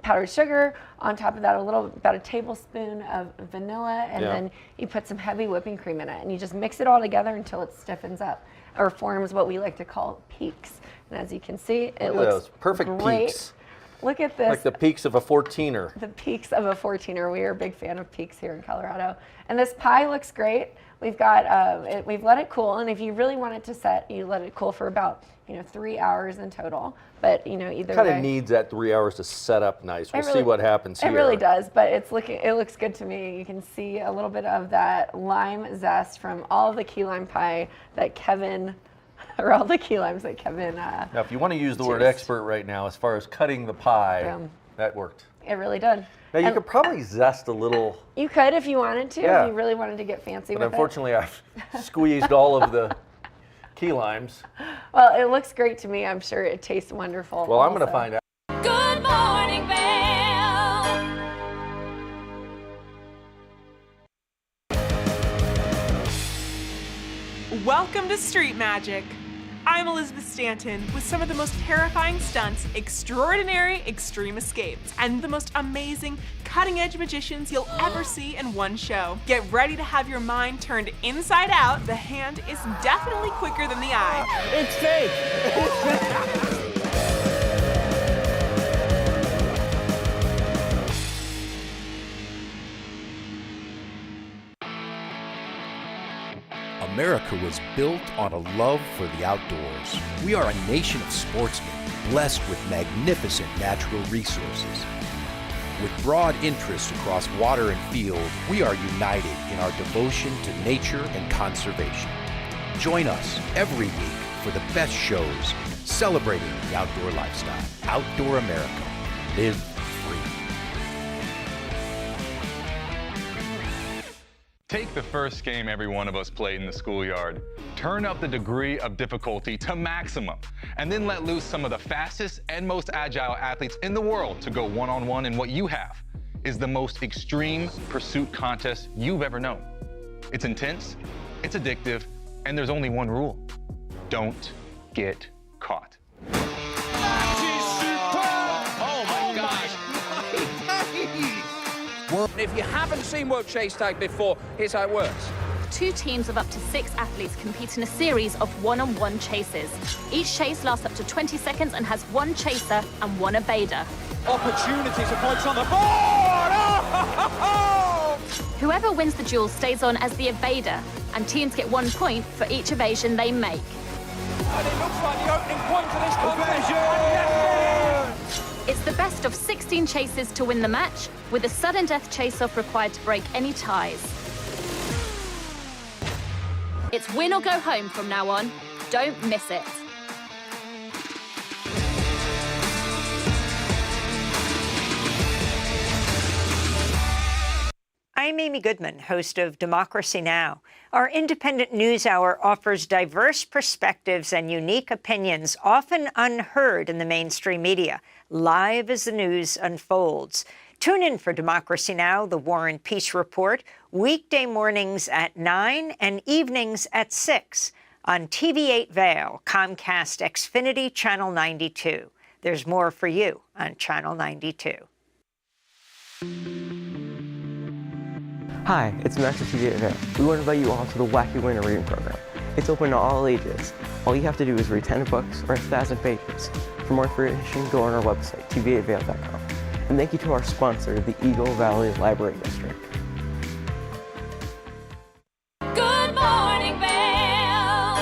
powdered sugar. On top of that, about a tablespoon of vanilla, and then you put some heavy whipping cream in it, and you just mix it all together until it stiffens up, or forms what we like to call peaks. And as you can see, it looks those perfect great. peaks. Look at this. Like the peaks of a 14er. The peaks of a 14er. We are a big fan of peaks here in Colorado. And this pie looks great. We've got we've let it cool, and if you really want it to set, you let it cool for about 3 hours in total. But either Kind way, of needs that 3 hours to set up nice. We'll see what happens here. it really does, but it looks good to me. You can see a little bit of that lime zest from all of the key lime pie that Kevin, or all the key limes that Kevin. Now, if you want to use the word juiced. expert right now, as far as cutting the pie, that worked. It really did. Now, you could probably zest a little. You could if you wanted to, if you really wanted to get fancy but with unfortunately, I've squeezed all of the key limes. Well, it looks great to me. I'm sure it tastes wonderful. Well, I'm going to find out. Good morning, Vail. Welcome to Street Magic. I'm Elizabeth Stanton with some of the most terrifying stunts, extraordinary extreme escapes, and the most amazing cutting-edge magicians you'll ever see in one show. Get ready to have your mind turned inside out. The hand is definitely quicker than the eye. It's fake! America was built on a love for the outdoors. We are a nation of sportsmen, blessed with magnificent natural resources. With broad interests across water and field, we are united in our devotion to nature and conservation. Join us every week for the best shows celebrating the outdoor lifestyle. Outdoor America. Live free. Take the first game every one of us played in the schoolyard. Turn up the degree of difficulty to maximum, and then let loose some of the fastest and most agile athletes in the world to go one-on-one in what you have is the most extreme pursuit contest you've ever known. It's intense, it's addictive, and there's only one rule. Don't get caught. Oh my gosh! If you haven't seen World Chase Tag before, here's how it works. 2 teams of up to 6 athletes compete in a series of one-on-one chases. Each chase lasts up to 20 seconds and has 1 chaser and 1 evader. Opportunities for points on the board! Oh! Whoever wins the duel stays on as the evader, and teams get 1 point for each evasion they make. And it looks like the opening point for this contest. It's the best of 16 chases to win the match, with a sudden death chase-off required to break any ties. It's win or go home from now on. Don't miss it. I'm Amy Goodman, host of Democracy Now! Our independent news hour offers diverse perspectives and unique opinions, often unheard in the mainstream media, live as the news unfolds. Tune in for Democracy Now!, The War and Peace Report, weekday mornings at 9 and evenings at 6 on TV8 Vail, Comcast Xfinity Channel 92. There's more for you on Channel 92. Hi, it's Max of TV8 Vail. We want to invite you all to the Wacky Winter Reading Program. It's open to all ages. All you have to do is read 10 books or 1,000 pages. For more information, go on our website, tv8vail.com. And thank you to our sponsor, the Eagle Valley Library District. Good morning, Vail.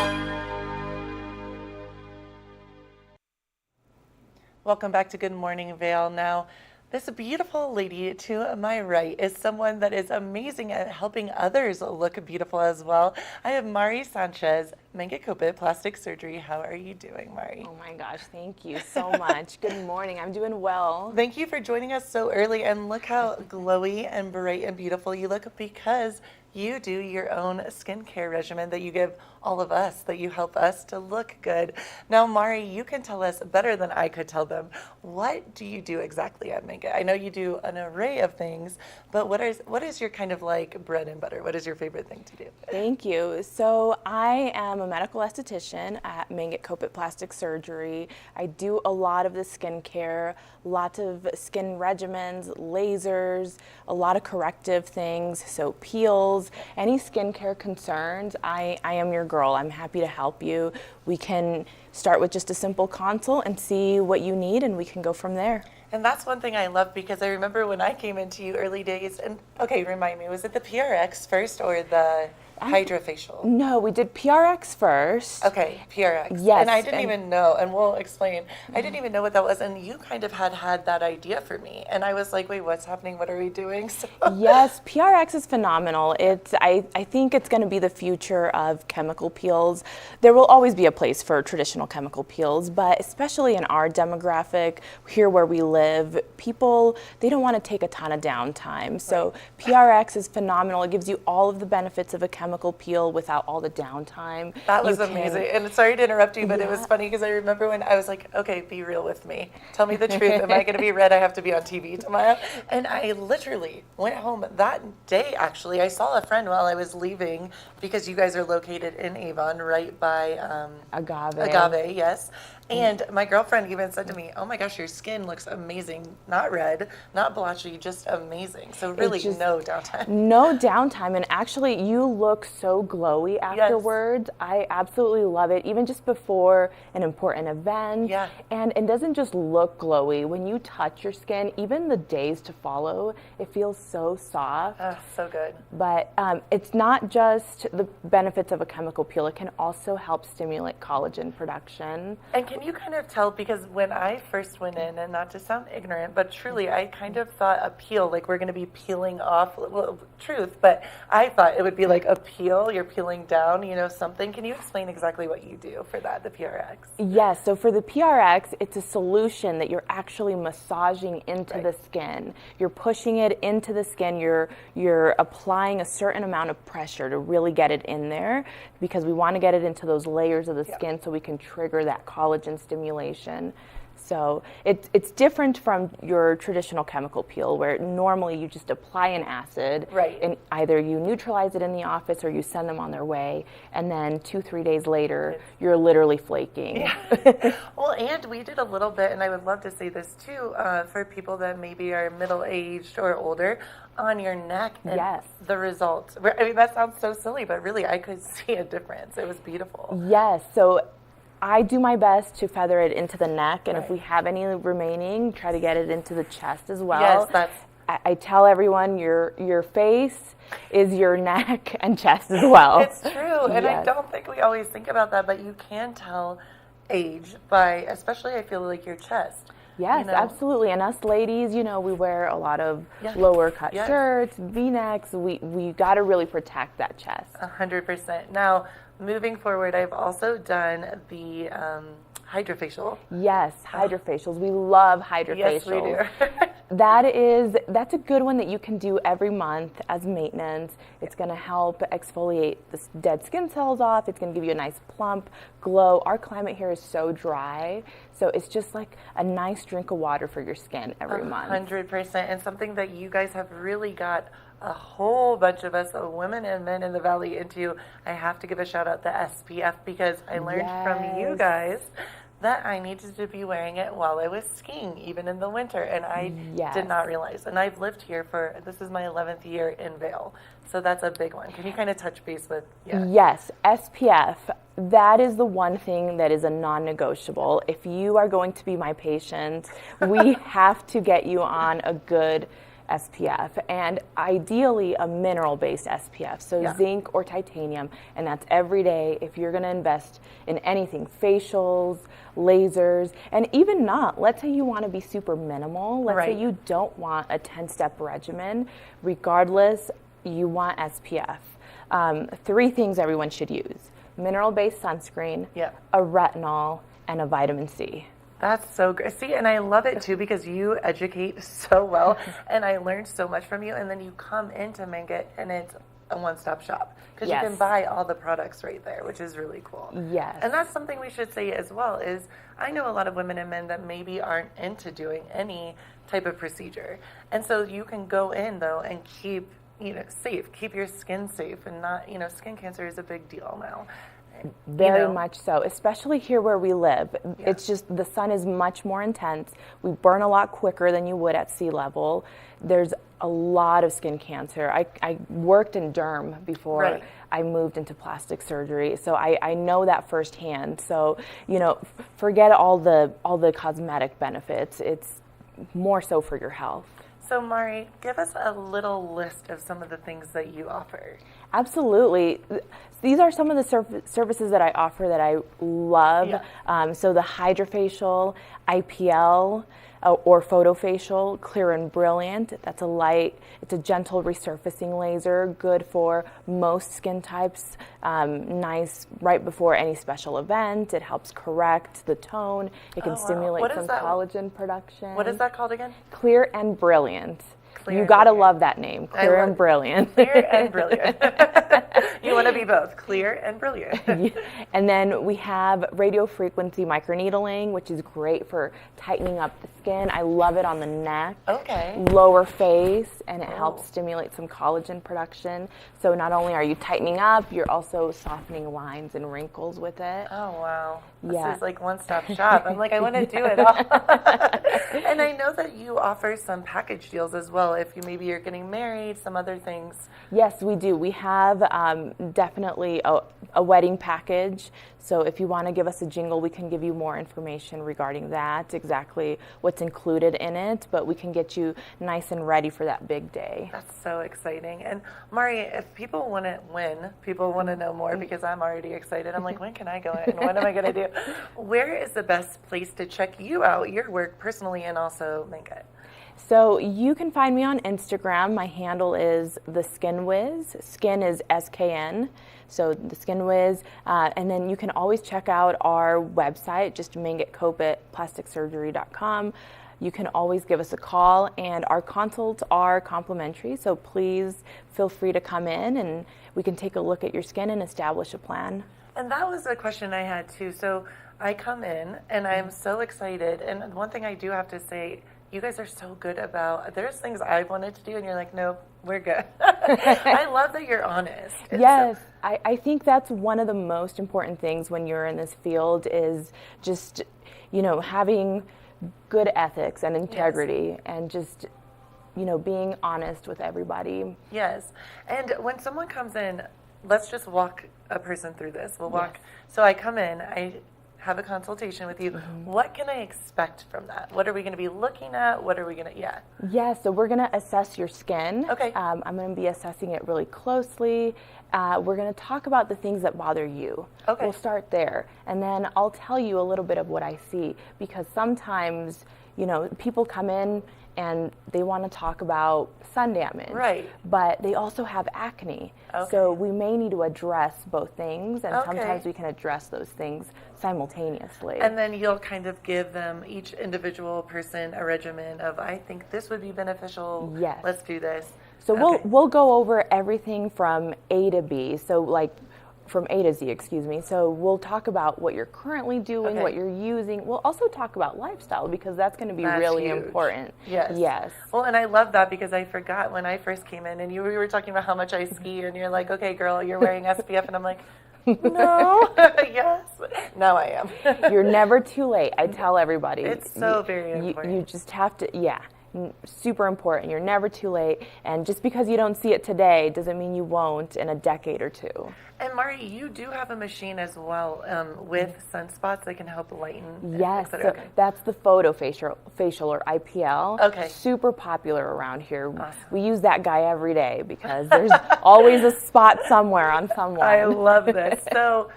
Welcome back to Good Morning Vail. Now, this beautiful lady to my right is someone that is amazing at helping others look beautiful as well. I have Mari Sanchez, Mangekopit Plastic Surgery. How are you doing, Mari? Oh my gosh, thank you so much. Good morning. I'm doing well. Thank you for joining us so early, and look how glowy and bright and beautiful you look, because you do your own skincare regimen that you give all of us, that you help us to look good. Now, Mari, you can tell us better than I could tell them. What do you do exactly at Manga? I know you do an array of things, but what is your kind of like bread and butter? What is your favorite thing to do? Thank you. So I am a medical esthetician at Mangekopit Plastic Surgery. I do a lot of the skincare, lots of skin regimens, lasers, a lot of corrective things, so peels, any skincare concerns. I am your girl. I'm happy to help you. We can start with just a simple consult and see what you need, and we can go from there. And that's one thing I love, because I remember when I came into you early days, and okay, remind me, was it the PRX first or the Hydrofacial? No, we did PRX first. Okay, PRX. Yes. And I didn't even know, and we'll explain, I didn't even know what that was, and you kind of had that idea for me, and I was like, wait, what's happening? What are we doing? So Yes, PRX is phenomenal. I think it's going to be the future of chemical peels. There will always be a place for traditional chemical peels, but especially in our demographic, here where we live, people, they don't want to take a ton of downtime. So PRX is phenomenal. It gives you all of the benefits of a chemical peel without all the downtime. that was amazing. And sorry to interrupt you, but it was funny because I remember when I was like, okay, be real with me. Tell me the truth. Am I going to be red? I have to be on TV tomorrow. And I literally went home that day, actually. I saw a friend while I was leaving, because you guys are located in Avon, right by Agave. Agave, yes. And my girlfriend even said to me, oh my gosh, your skin looks amazing. Not red, not blotchy, just amazing. So really no downtime. No downtime. And actually, you look so glowy afterwards. Yes. I absolutely love it, even just before an important event. Yeah. And it doesn't just look glowy. When you touch your skin, even the days to follow, it feels so soft. Oh, so good. But it's not just the benefits of a chemical peel. It can also help stimulate collagen production. And can you kind of tell, because when I first went in, and not to sound ignorant, but truly I kind of thought a peel, like we're going to be peeling off, well, truth, but I thought it would be like a peel, you're peeling down, something. Can you explain exactly what you do for that, the PRX? Yes, so for the PRX, it's a solution that you're actually massaging into the skin. You're pushing it into the skin, you're applying a certain amount of pressure to really get it in there, because we want to get it into those layers of the skin so we can trigger that collagen stimulation. So it's different from your traditional chemical peel, where normally you just apply an acid, and either you neutralize it in the office or you send them on their way, and then 2-3 days later you're literally flaking. Yeah. Well, and we did a little bit, and I would love to say this too, for people that maybe are middle-aged or older, on your neck, and the results. I mean, that sounds so silly, but really I could see a difference. It was beautiful. Yes, so I do my best to feather it into the neck, and if we have any remaining, try to get it into the chest as well. Yes, that's... I tell everyone your face is your neck and chest as well. It's true, and I don't think we always think about that, but you can tell age by, especially I feel like your chest. Yes, absolutely. And us ladies, we wear a lot of lower cut shirts, V-necks. We got to really protect that chest. 100%. Now, moving forward, I've also done the hydrofacial. Yes, hydrofacials. We love hydrofacials. Yes, we do. That's a good one that you can do every month as maintenance. It's going to help exfoliate the dead skin cells off. It's going to give you a nice plump glow. Our climate here is so dry, so it's just like a nice drink of water for your skin every month. 100%, and something that you guys have really got a whole bunch of us, women and men in the Valley, into. I have to give a shout out to SPF, because I learned from you guys that I needed to be wearing it while I was skiing, even in the winter, and I did not realize. And I've lived here this is my 11th year in Vail, so that's a big one. Can you kind of touch base with? Yes, SPF. That is the one thing that is a non-negotiable. If you are going to be my patient, we have to get you on a good SPF, and ideally a mineral-based SPF, so zinc or titanium, and that's every day if you're going to invest in anything, facials, lasers, and even not. Let's say you want to be super minimal. Let's say you don't want a 10-step regimen. Regardless, you want SPF. 3 things everyone should use: mineral-based sunscreen, a retinol, and a vitamin C. That's so great. See, and I love it too because you educate so well, and I learned so much from you. And then you come into Mangett, and it's a one-stop shop because you can buy all the products right there, which is really cool. Yes. And that's something we should say as well is I know a lot of women and men that maybe aren't into doing any type of procedure. And so you can go in, though, and keep, safe, keep your skin safe and not, skin cancer is a big deal now. Very much so, especially here where we live. It's just the sun is much more intense. We burn a lot quicker than you would at sea level. There's a lot of skin cancer. I worked in derm before I moved into plastic surgery, so I know that firsthand. So, forget all the cosmetic benefits. It's more so for your health. So Mari, give us a little list of some of the things that you offer. Absolutely. These are some of the services that I offer that I love. So the Hydrofacial, IPL, or Photofacial, Clear and Brilliant. That's a light, it's a gentle resurfacing laser, good for most skin types, nice right before any special event. It helps correct the tone. It can stimulate some collagen production. What is that called again? Clear and Brilliant. You gotta love that name, Clear and Brilliant. Clear and Brilliant. You want to be both, clear and brilliant. And then we have radio frequency microneedling, which is great for tightening up the skin. I love it on the neck, lower face, and it helps stimulate some collagen production. So not only are you tightening up, you're also softening lines and wrinkles with it. Oh, wow. This is like one-stop shop. I'm like, I want to do it all. And I know that you offer some package deals as well. If maybe you're getting married, some other things. Yes, we do. We have definitely a wedding package. So if you want to give us a jingle, we can give you more information regarding that, exactly what's included in it, but we can get you nice and ready for that big day. That's so exciting. And Mari, if people want to win, people want to know more because I'm already excited. I'm like, when can I go in? What am I going to do? Where is the best place to check you out, your work personally, and also Mangett? So you can find me on Instagram. My handle is The Skin Wiz. Skin is SKN. So The Skin Wiz. And then you can always check out our website, just mangettcopetplasticsurgery.com. You can always give us a call, and our consults are complimentary. So please feel free to come in, and we can take a look at your skin and establish a plan. And that was a question I had too. So I come in, and I'm so excited. And one thing I do have to say, you guys are so good about, there's things I've wanted to do, and you're like, nope, we're good. I love that you're honest. Yes, I think that's one of the most important things when you're in this field is just, having good ethics and integrity and just, being honest with everybody. Yes. And when someone comes in, let's just walk a person through this. We'll walk. So I come in, I have a consultation with you. What can I expect from that? What are we going to be looking at? What are we going to, Yeah, so we're going to assess your skin. Okay. I'm going to be assessing it really closely. We're going to talk about the things that bother you. Okay. We'll start there. And then I'll tell you a little bit of what I see, because sometimes, people come in and they want to talk about sun damage. Right. But they also have acne. Okay. So we may need to address both things, and sometimes we can address those things simultaneously. And then you'll kind of give them, each individual person, a regimen of, I think this would be beneficial. Yes. Let's do this. So we'll go over everything from A to B. So from A to Z, excuse me. So we'll talk about what you're currently doing, what you're using. We'll also talk about lifestyle, because that's going to be really huge. important. Yes. Yes. Well, and I love that, because I forgot when I first came in, and we were talking about how much I ski, and you're like, okay, girl, you're wearing SPF, and I'm like, no. Yes. Now I am. You're never too late. I tell everybody. It's so very important. You just have to, Super important. You're never too late. And just because you don't see it today doesn't mean you won't in a decade or two. And Mari, you do have a machine as well with sunspots that can help lighten. Yes, so okay. That's the photofacial or IPL. Okay. Super popular around here. Awesome. We use that guy every day because there's always a spot somewhere on someone. I love this. So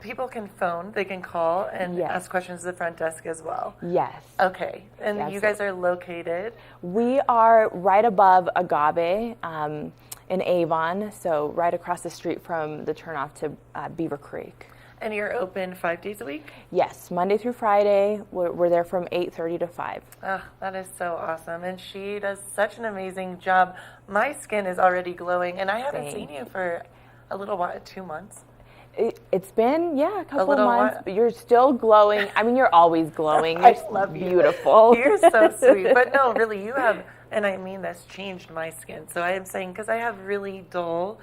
people can phone, they can call and ask questions to the front desk as well. Yes. Okay. And Yes. you guys are located? We are right above Agave in Avon, so right across the street from the turnoff to Beaver Creek. And you're open 5 days a week? Yes, Monday through Friday. We're there from 8:30 to 5. Oh, that is so awesome. And she does such an amazing job. My skin is already glowing, and I haven't seen you for a little while, 2 months. It's been, a couple of little months, but you're still glowing. I mean, you're always glowing. You're I love you. beautiful. You're so sweet. But no, really, you have, and I mean this, changed my skin. So I am saying, because I have really dull,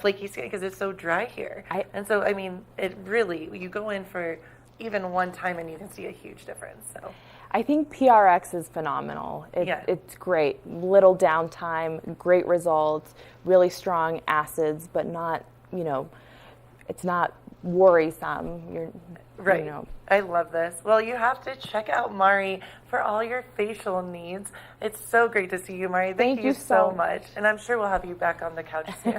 flaky skin because it's so dry here. And so, I mean, it really, you go in for even one time and you can see a huge difference. So I think PRX is phenomenal. It's great. Little downtime, great results, really strong acids, but not, it's not worrisome. Right. I love this. Well, you have to check out Mari for all your facial needs. It's so great to see you, Mari. Thank you so much. And I'm sure we'll have you back on the couch soon.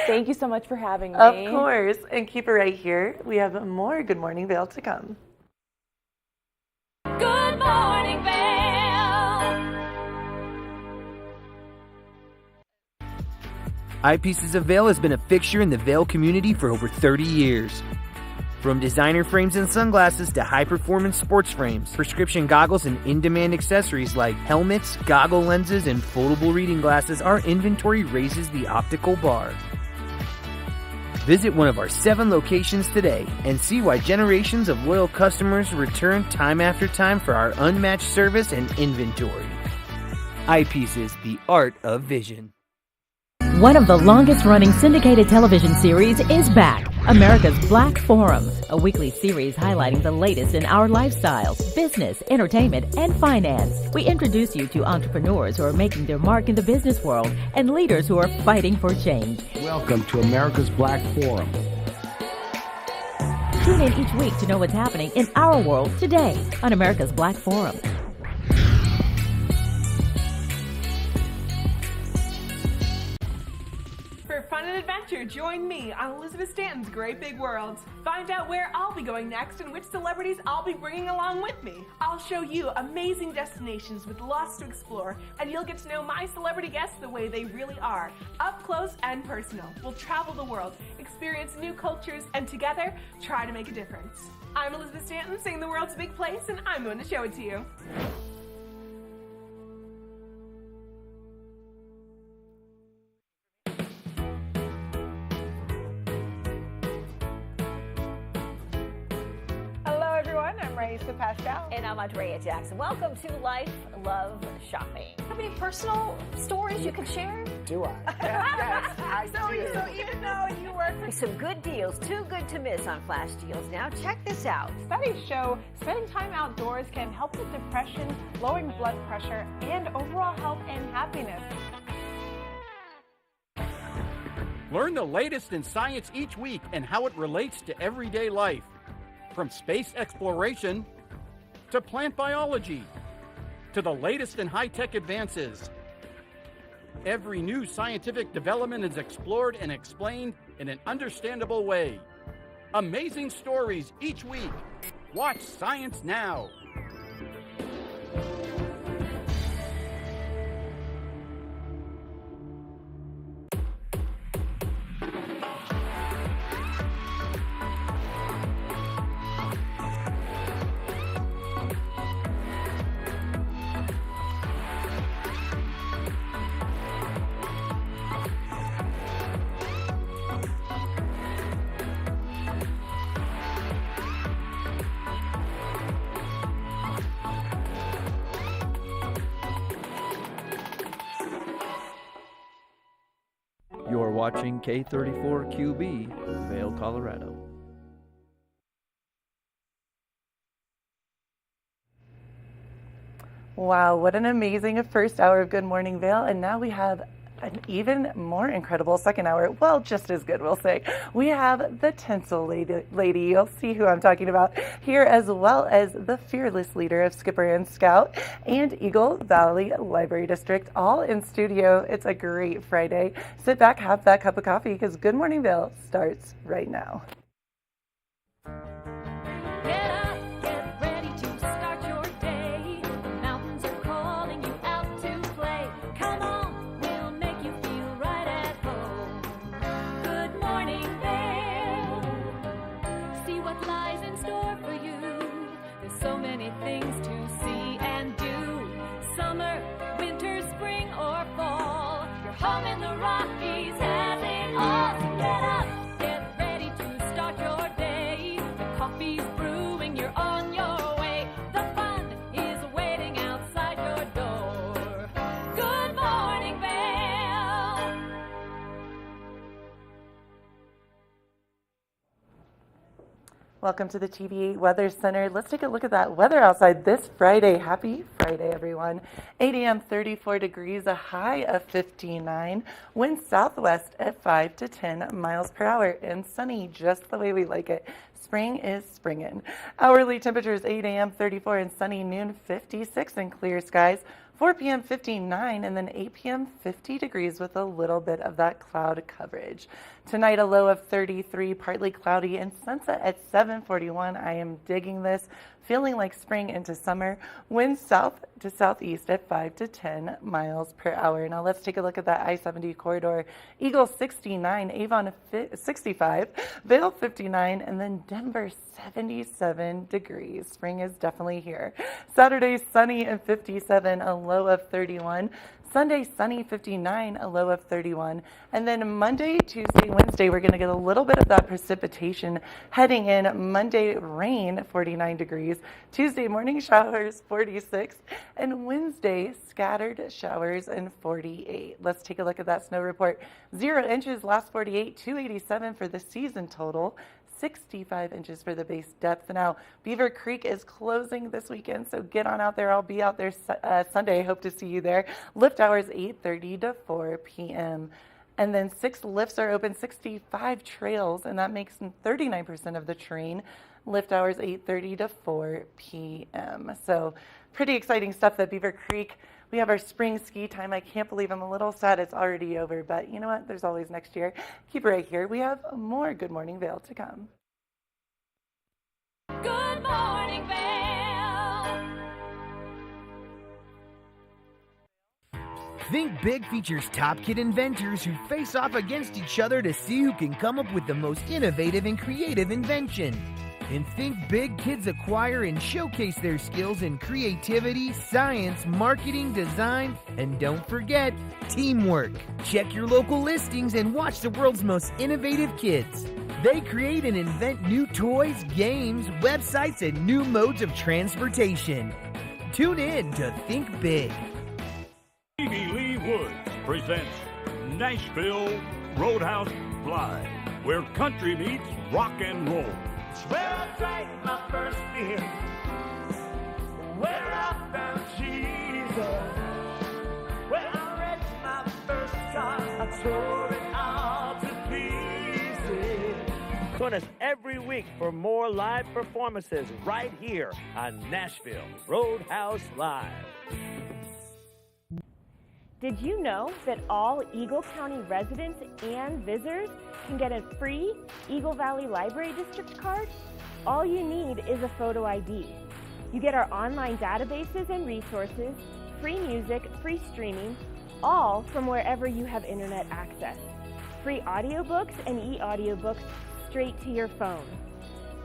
Thank you so much for having me. Of course. And keep it right here. We have more Good Morning Vail to come. Good morning, Vail. Eyepieces of Vail has been a fixture in the Vail community for over 30 years. From designer frames and sunglasses to high-performance sports frames, prescription goggles, and in-demand accessories like helmets, goggle lenses, and foldable reading glasses, our inventory raises the optical bar. Visit one of our 7 locations today and see why generations of loyal customers return time after time for our unmatched service and inventory. Eyepieces, the art of vision. One of the longest-running syndicated television series is back, America's Black Forum, a weekly series highlighting the latest in our lifestyles, business, entertainment, and finance. We introduce you to entrepreneurs who are making their mark in the business world and leaders who are fighting for change. Welcome to America's Black Forum. Tune in each week to know what's happening in our world today on America's Black Forum. For fun and adventure, join me on Elizabeth Stanton's Great Big World. Find out where I'll be going next and which celebrities I'll be bringing along with me. I'll show you amazing destinations with lots to explore, and you'll get to know my celebrity guests the way they really are, up close and personal. We'll travel the world, experience new cultures, and together, try to make a difference. I'm Elizabeth Stanton, saying the world's a big place, and I'm going to show it to you. Hello, everyone. I'm Raisa Pascal. And I'm Andrea Jackson. Welcome to Life, Love, Shopping. Have any personal stories you can share? Do I? Yes, I do. So even though you work for some good deals, too good to miss on flash deals. Now check this out. Studies show spending time outdoors can help with depression, lowering blood pressure, and overall health and happiness. Learn the latest in science each week and how it relates to everyday life. From space exploration to plant biology to the latest in high-tech advances. Every new scientific development is explored and explained in an understandable way. Amazing stories each week. Watch Science Now. You're watching K34QB, Vail, Colorado. Wow, what an amazing first hour of Good Morning Vail. And now we have an even more incredible second hour. Well, just as good, we'll say. We have the Tinsel Lady. You'll see who I'm talking about here, as well as the fearless leader of Skipper and Scout and Eagle Valley Library District, all in studio. It's a great Friday. Sit back, have that cup of coffee, because Good Morning Vail starts right now. Get up, get ready to start your day. The mountains are calling you out to play. Come on, we'll make you feel right at home. Good morning, Vail. See what lies in store for you. There's so many things to see and do. Summer, winter, spring, or fall. Your home in the Rockies has it all. So get up, get ready to start your day. The coffee's brewing, you're on your way. The fun is waiting outside your door. Good morning, Vail. Welcome to the TV Weather Center. Let's take a look at that weather outside this Friday. Happy Friday, everyone. 8 a.m., 34 degrees, a high of 59. Wind southwest at 5 to 10 miles per hour, and sunny just the way we like it. Spring is springing. Hourly temperatures 8 a.m., 34, and sunny. Noon 56 and clear skies. 4 p.m. 59, and then 8 p.m. 50 degrees with a little bit of that cloud coverage. Tonight, a low of 33, partly cloudy, and sunset at 7:41. I am digging this, feeling like spring into summer. Winds south to southeast at 5 to 10 miles per hour. Now let's take a look at that I-70 corridor. Eagle 69, Avon 65, Vail 59, and then Denver 77 degrees. Spring is definitely here. Saturday, sunny and 57, a low of 31. Sunday, sunny, 59, a low of 31. And then Monday, Tuesday, Wednesday, we're going to get a little bit of that precipitation heading in. Monday, rain, 49 degrees. Tuesday, morning showers, 46. And Wednesday, scattered showers, and 48. Let's take a look at that snow report. 0 inches last 48, 287 for the season total. 65 inches for the base depth. Now, Beaver Creek is closing this weekend, so get on out there. I'll be out there Sunday. I hope to see you there. Lift hours 8:30 to 4 p.m. And then 6 lifts are open, 65 trails, and that makes 39% of the train. Lift hours 8:30 to 4 p.m. So pretty exciting stuff at Beaver Creek. We have our spring ski time. I can't believe I'm a little sad it's already over, but you know what? There's always next year. Keep it right here. We have more Good Morning Vail to come. Good morning, Vail. Think Big features top kid inventors who face off against each other to see who can come up with the most innovative and creative invention. And Think Big kids acquire and showcase their skills in creativity, science, marketing, design, and don't forget, teamwork. Check your local listings and watch the world's most innovative kids. They create and invent new toys, games, websites, and new modes of transportation. Tune in to Think Big. Stevie Lee Woods presents Nashville Roadhouse Live, where country meets rock and roll. It's where I drank my first beer, where I found Jesus, where I wrecked my first car, I tore it all to pieces. Join us every week for more live performances right here on Nashville Roadhouse Live. Did you know that all Eagle County residents and visitors can get a free Eagle Valley Library District card? All you need is a photo ID. You get our online databases and resources, free music, free streaming, all from wherever you have internet access. Free audiobooks and e-audiobooks straight to your phone.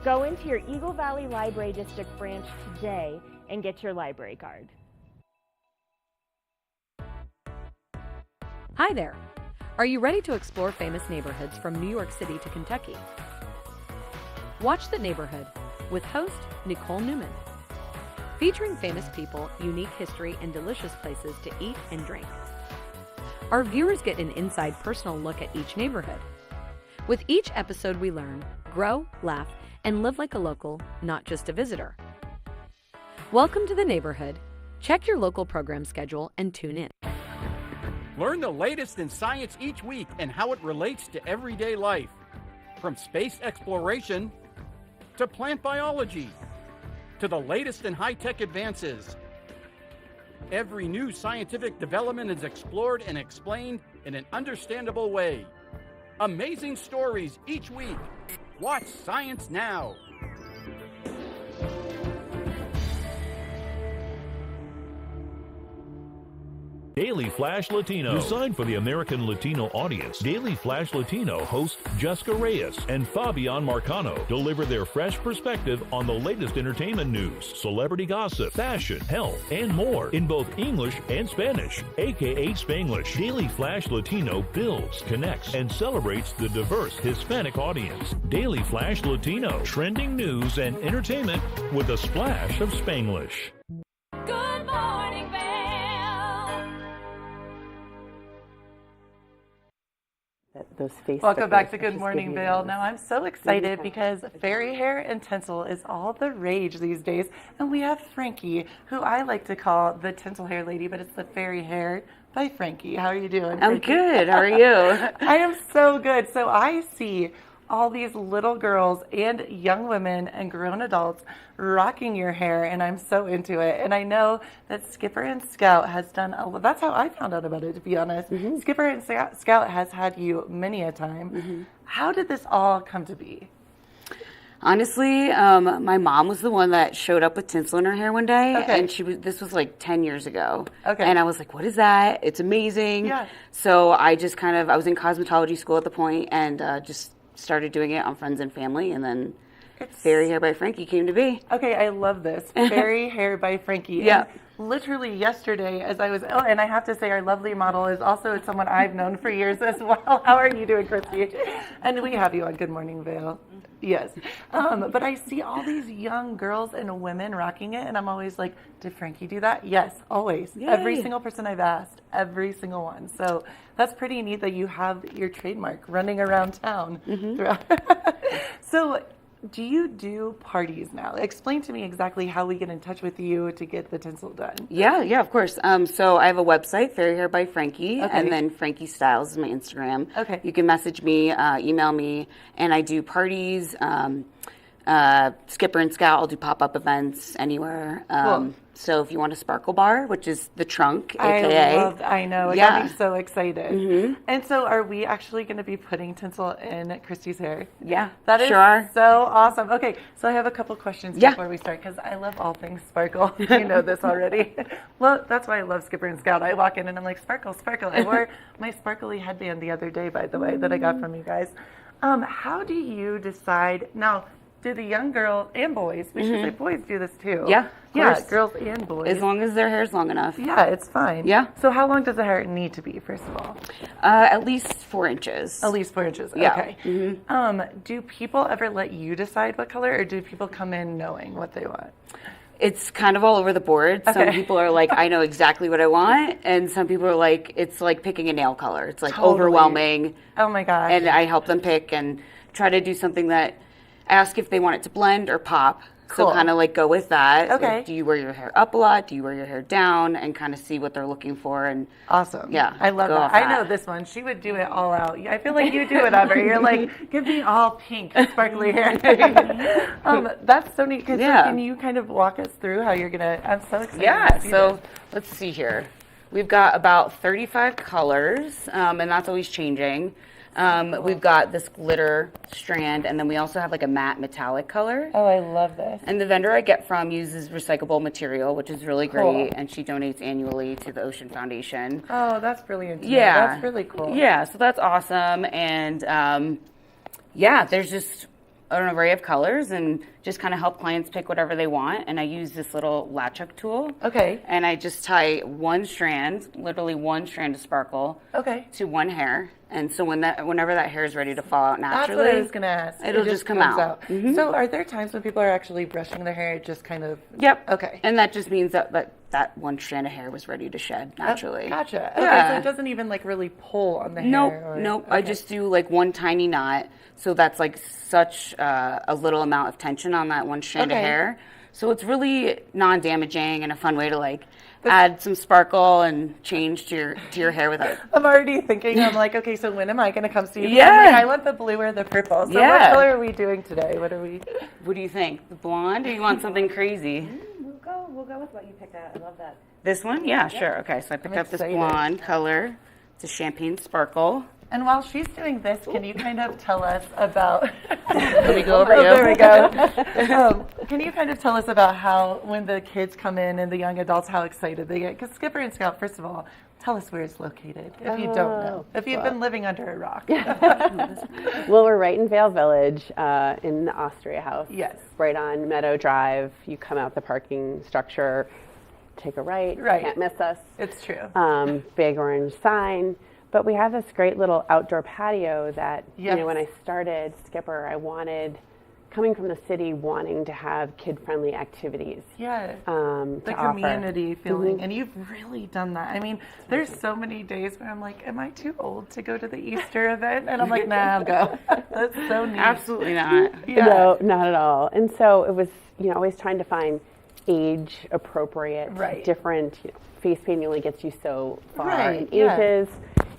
Go into your Eagle Valley Library District branch today and get your library card. Hi there. Are you ready to explore famous neighborhoods from New York City to Kentucky? Watch The Neighborhood with host Nicole Newman. Featuring famous people, unique history, and delicious places to eat and drink. Our viewers get an inside personal look at each neighborhood. With each episode we learn, grow, laugh, and live like a local, not just a visitor. Welcome to The Neighborhood. Check your local program schedule and tune in. Learn the latest in science each week and how it relates to everyday life. From space exploration to plant biology to the latest in high-tech advances. Every new scientific development is explored and explained in an understandable way. Amazing stories each week. Watch Science Now. Daily Flash Latino. Designed for the American Latino audience, Daily Flash Latino hosts Jessica Reyes and Fabian Marcano deliver their fresh perspective on the latest entertainment news, celebrity gossip, fashion, health, and more in both English and Spanish, aka Spanglish. Daily Flash Latino builds, connects, and celebrates the diverse Hispanic audience. Daily Flash Latino, trending news and entertainment with a splash of Spanglish. Good morning, Vail. Those face Welcome back to stickers, Good just Morning give me Vail. those. Now I'm so excited because fairy hair and tinsel is all the rage these days. And we have Frankie, who I like to call the tinsel hair lady, but it's the fairy hair by Frankie. How are you doing? I'm Frankie? good. How are you? I am so good. So I see all these little girls and young women and grown adults rocking your hair, and I'm so into it. And I know that Skipper and Scout has done that's how I found out about it, to be honest. Skipper and Scout has had you many a time. How did this all come to be? Honestly, my mom was the one that showed up with tinsel in her hair one day, and this was like 10 years ago. And I was like, what is that? It's amazing. Yeah. So I just I was in cosmetology school at the point, and just started doing it on friends and family, and then Fairy Hair by Frankie came to be. Okay, I love this. Fairy Hair by Frankie. Yeah. And literally yesterday, as I was, and I have to say our lovely model is also someone I've known for years as well. How are you doing, Christy? And we have you on Good Morning Vail. Yes. But I see all these young girls and women rocking it, and I'm always like, did Frankie do that? Yes, always. Yay. Every single person I've asked, every single one. So that's pretty neat that you have your trademark running around town. So do you do parties now? Explain to me exactly how we get in touch with you to get the tinsel done. Yeah, of course. So I have a website, Fairy Hair by Frankie, and then Frankie Styles is my Instagram. Okay. You can message me, email me, and I do parties. Skipper and Scout, I'll do pop-up events anywhere. Cool. So if you want a sparkle bar, which is the trunk, aka. I know. It got me so excited. And so are we actually going to be putting tinsel in Christy's hair? Yeah, that is sure are. so awesome. Okay, so I have a couple questions before we start because I love all things sparkle. You know this already. Well, that's why I love Skipper and Scout. I walk in and I'm like, sparkle, sparkle. I wore my sparkly headband the other day, by the way, that I got from you guys. How do you decide now? Do the young girls and boys, we should say boys do this too. Yeah, girls and boys. As long as their hair's long enough. Yeah, it's fine. Yeah. So how long does the hair need to be, first of all? At least 4 inches. At least 4 inches, Yeah. okay. Do people ever let you decide what color, or do people come in knowing what they want? It's kind of all over the board. Some people are like, I know exactly what I want. And some people are like, it's like picking a nail color. It's like overwhelming. Oh my gosh. And I help them pick and try to do something that, ask if they want it to blend or pop. Cool. So kind of like go with that. Okay. Like, do you wear your hair up a lot? Do you wear your hair down? And kind of see what they're looking for. And awesome. Yeah. I love that. I know this one. She would do it all out. I feel like you do whatever. You're like, give me all pink, sparkly hair. That's so neat. So can you kind of walk us through how you're going to, I'm so excited. Yeah. So let's see here. We've got about 35 colors, and that's always changing. We've got this glitter strand, and then we also have like a matte metallic color. Oh, I love this. And the vendor I get from uses recyclable material, which is really Cool. great, and she donates annually to the Ocean Foundation. Oh, that's brilliant. Yeah. That's really cool. Yeah, so that's awesome. And there's just an array of colors and just kind of help clients pick whatever they want. And I use this little latch hook tool. Okay. And I just tie literally one strand of sparkle to one hair. And so whenever that hair is ready to fall out naturally, that's what I was going to ask. It'll just come comes out. Mm-hmm. So are there times when people are actually brushing their hair just kind of? Yep. Okay. And that just means that one strand of hair was ready to shed naturally. Gotcha. Yeah. Okay, so it doesn't even like really pull on the hair? Nope. Okay. I just do like one tiny knot. So that's like such a little amount of tension on that one strand of hair. So it's really non-damaging and a fun way to like add some sparkle and change to your hair without. I'm already thinking, I'm like, okay, so when am I going to come see you? Yeah. I'm like, I want the blue or the purple. So what color are we doing today? What do you think? The blonde, or you want something crazy? We'll go with what you picked out. I love that. This one? Yeah, sure. Okay, so I picked up this blonde color. It's a champagne sparkle. And while she's doing this, can you kind of tell us about... Let me go over you. There we go. Can you kind of tell us about how, when the kids come in and the young adults, how excited they get? Because Skipper and Scout, first of all, tell us where it's located, if you don't know, if you've been living under a rock. Well, we're right in Vail Village, in the Austria House. Yes. Right on Meadow Drive. You come out the parking structure, take a right. Can't miss us. It's true. Big orange sign. But we have this great little outdoor patio that, you know, when I started Skipper, I wanted, coming from the city, wanting to have kid-friendly activities. Yeah, the community feeling. And you've really done that. I mean, there's so many days where I'm like, am I too old to go to the Easter event? And I'm like, nah, I'll go. That's so neat. Absolutely not. No, not at all. And so it was, you know, always trying to find age appropriate, different, you know, face painting only gets you so far in ages.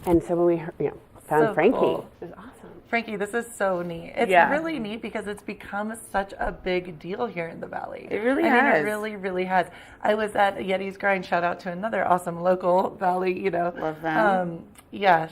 And so when we heard, you know, found Frankie, it was awesome. Frankie, this is so neat. It's really neat because it's become such a big deal here in the Valley. It really has. has. I mean, it really, really has. I was at Yeti's Grind. Shout out to another awesome local Valley, you know. Love them.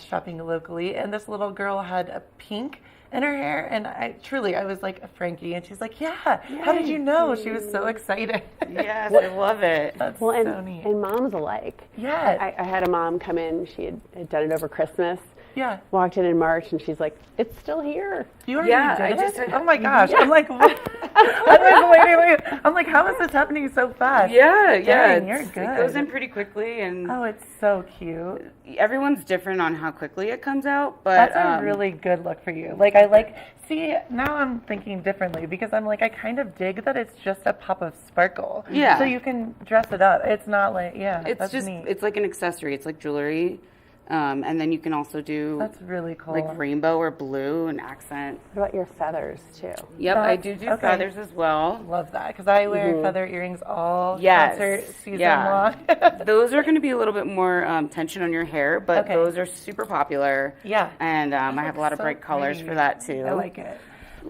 Shopping locally. And this little girl had a pink in her hair. And I was like, Frankie. And she's like, yeah. How did you know? She was so excited. Yes, I love it. That's so neat. And moms alike. Yeah. I had a mom come in. She had done it over Christmas. Yeah. Walked in March and she's like, it's still here. You already did it? Oh my gosh. I'm like, what? I'm like, wait. I'm like, how is this happening so fast? Dang, you're good. It goes in pretty quickly. And oh, it's so cute. Everyone's different on how quickly it comes out. But that's a really good look for you. Like, see, now I'm thinking differently because I'm like, I kind of dig that it's just a pop of sparkle. Yeah. So you can dress it up. It's not like, it's that's just, neat. it's like an accessory. It's like jewelry. And then you can also do that's really cool, like rainbow or blue and accent. What about your feathers too? Yep, I do feathers as well. Love that because I wear feather earrings all concert season long. Those are going to be a little bit more tension on your hair, but those are super popular. Yeah, and I have a lot of bright colors for that too. I like it.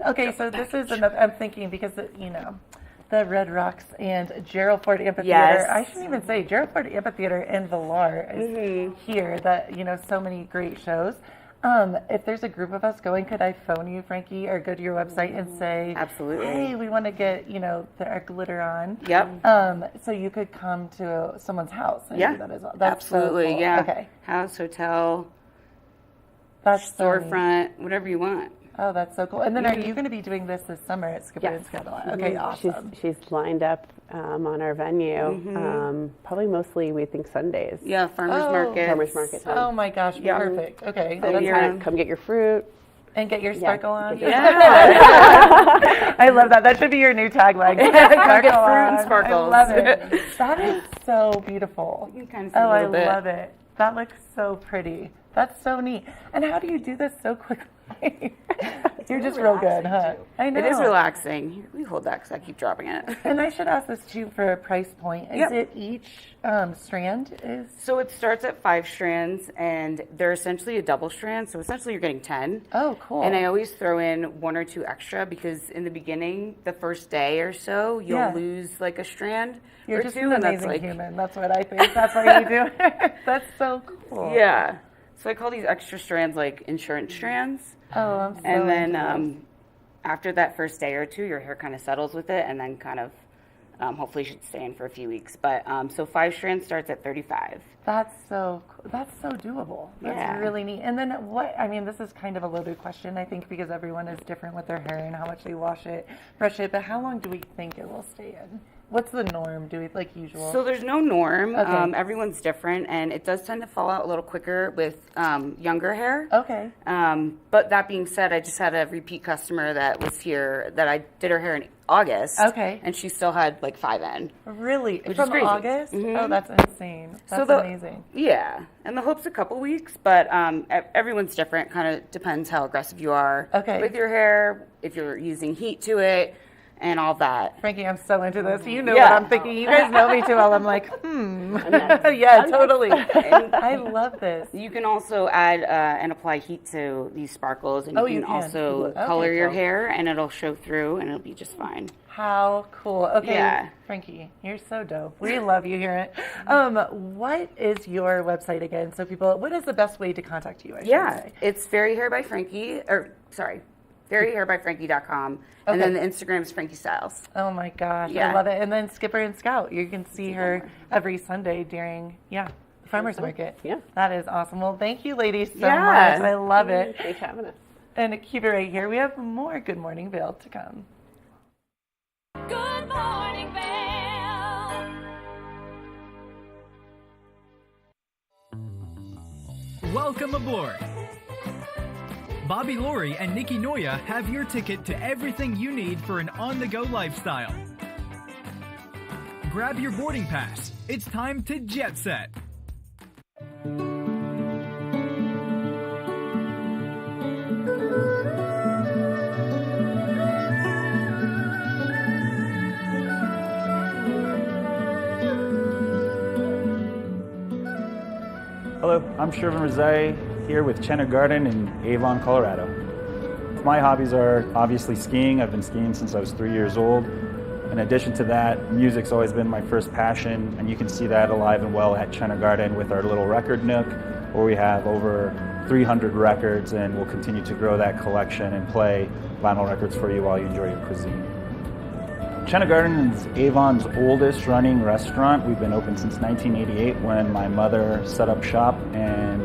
Okay, so this is I'm thinking because you know. The Red Rocks and Gerald Ford Amphitheater. Yes. I shouldn't even say Gerald Ford Amphitheater in Villar is here. That, you know, so many great shows. If there's a group of us going, could I phone you, Frankie, or go to your website and say, absolutely, hey, we want to get, you know, our glitter on. Yep. So you could come to someone's house and do that as well. That's absolutely, so cool. Yeah. Okay. House, hotel, storefront, whatever you want. Oh, that's so cool. And then are you going to be doing this summer at Skipper and Scout? Okay, awesome. She's lined up on our venue. Probably mostly, we think, Sundays. Yeah, farmers market. Farmers market time. Oh my gosh, perfect. Okay. So come get your fruit. And get your sparkle on. Yeah. I love that. That should be your new tagline. Get fruit and sparkles. I love it. That is so beautiful. You can kind of see a little bit. Love it. That looks so pretty. That's so neat. And how do you do this so quickly? You're just real good, huh? I know. It is relaxing. We hold that because I keep dropping it. And I should ask this too for a price point. Is it each strand is? So it starts at 5 strands, and they're essentially a double strand. So essentially, you're getting 10. Oh, cool. And I always throw in 1 or 2 extra because in the beginning, the first day or so, you'll lose like a strand. You're or just two, an amazing human. That's what I think. That's what you do. That's so cool. Yeah. So I call these extra strands like insurance strands. Oh, I'm so And then after that first day or 2, your hair kind of settles with it, and then kind of hopefully should stay in for a few weeks. But so 5 strands starts at $35. That's so doable. That's really neat. And then this is kind of a loaded question, I think, because everyone is different with their hair and how much they wash it, brush it. But how long do we think it will stay in? What's the norm? Do we like usual? So there's no norm. Okay. Everyone's different, and it does tend to fall out a little quicker with younger hair. Okay. But that being said, I just had a repeat customer that was here that I did her hair in August. Okay. And she still had like 5 in. Really? Which From is crazy. August? Mm-hmm. Oh, that's insane. That's amazing. Yeah. And the hope's a couple weeks, but everyone's different. Kind of depends how aggressive you are with your hair, if you're using heat to it. and all that. Frankie, I'm so into this. You know Yeah. what I'm thinking. You guys know me too well. I'm like, yeah, totally. I love this. You can also add and apply heat to these sparkles, and you can also color your hair, and it'll show through, and it'll be just fine. How cool. Okay, Yeah. Frankie, you're so dope. We love you here. What is your website again? So people, what is the best way to contact you, I should say? It's fairyhairbyfrankie.com. And then the Instagram is Frankie Styles. Oh my gosh, Yeah. I love it. And then Skipper and Scout, you can see her every Sunday during, the farmer's market. Yeah. That is awesome. Well, thank you ladies so Yeah. much. I love it. Thanks for having us. And keep it right here. We have more Good Morning Vail to come. Good morning, Vail. Welcome aboard. Bobby Laurie and Nikki Noya have your ticket to everything you need for an on-the-go lifestyle. Grab your boarding pass. It's time to jet set. Hello, I'm Shervin Rezai here with Chenna Garden in Avon, Colorado. My hobbies are obviously skiing. I've been skiing since I was 3 years old. In addition to that, music's always been my first passion, and you can see that alive and well at Chenna Garden with our little record nook, where we have over 300 records, and we'll continue to grow that collection and play vinyl records for you while you enjoy your cuisine. Chenna Garden is Avon's oldest running restaurant. We've been open since 1988 when my mother set up shop and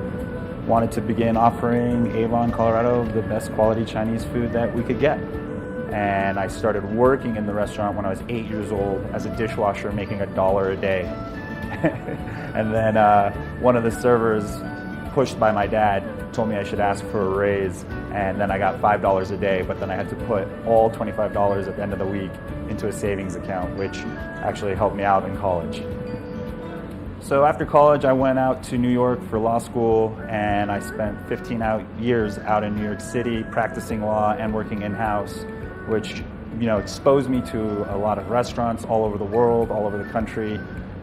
wanted to begin offering Avon, Colorado, the best quality Chinese food that we could get. And I started working in the restaurant when I was 8 years old as a dishwasher, making $1 a day. And then one of the servers, pushed by my dad, told me I should ask for a raise, and then I got $5 a day, but then I had to put all $25 at the end of the week into a savings account, which actually helped me out in college. So after college, I went out to New York for law school, and I spent 15 years out in New York City practicing law and working in-house, which exposed me to a lot of restaurants all over the world, all over the country.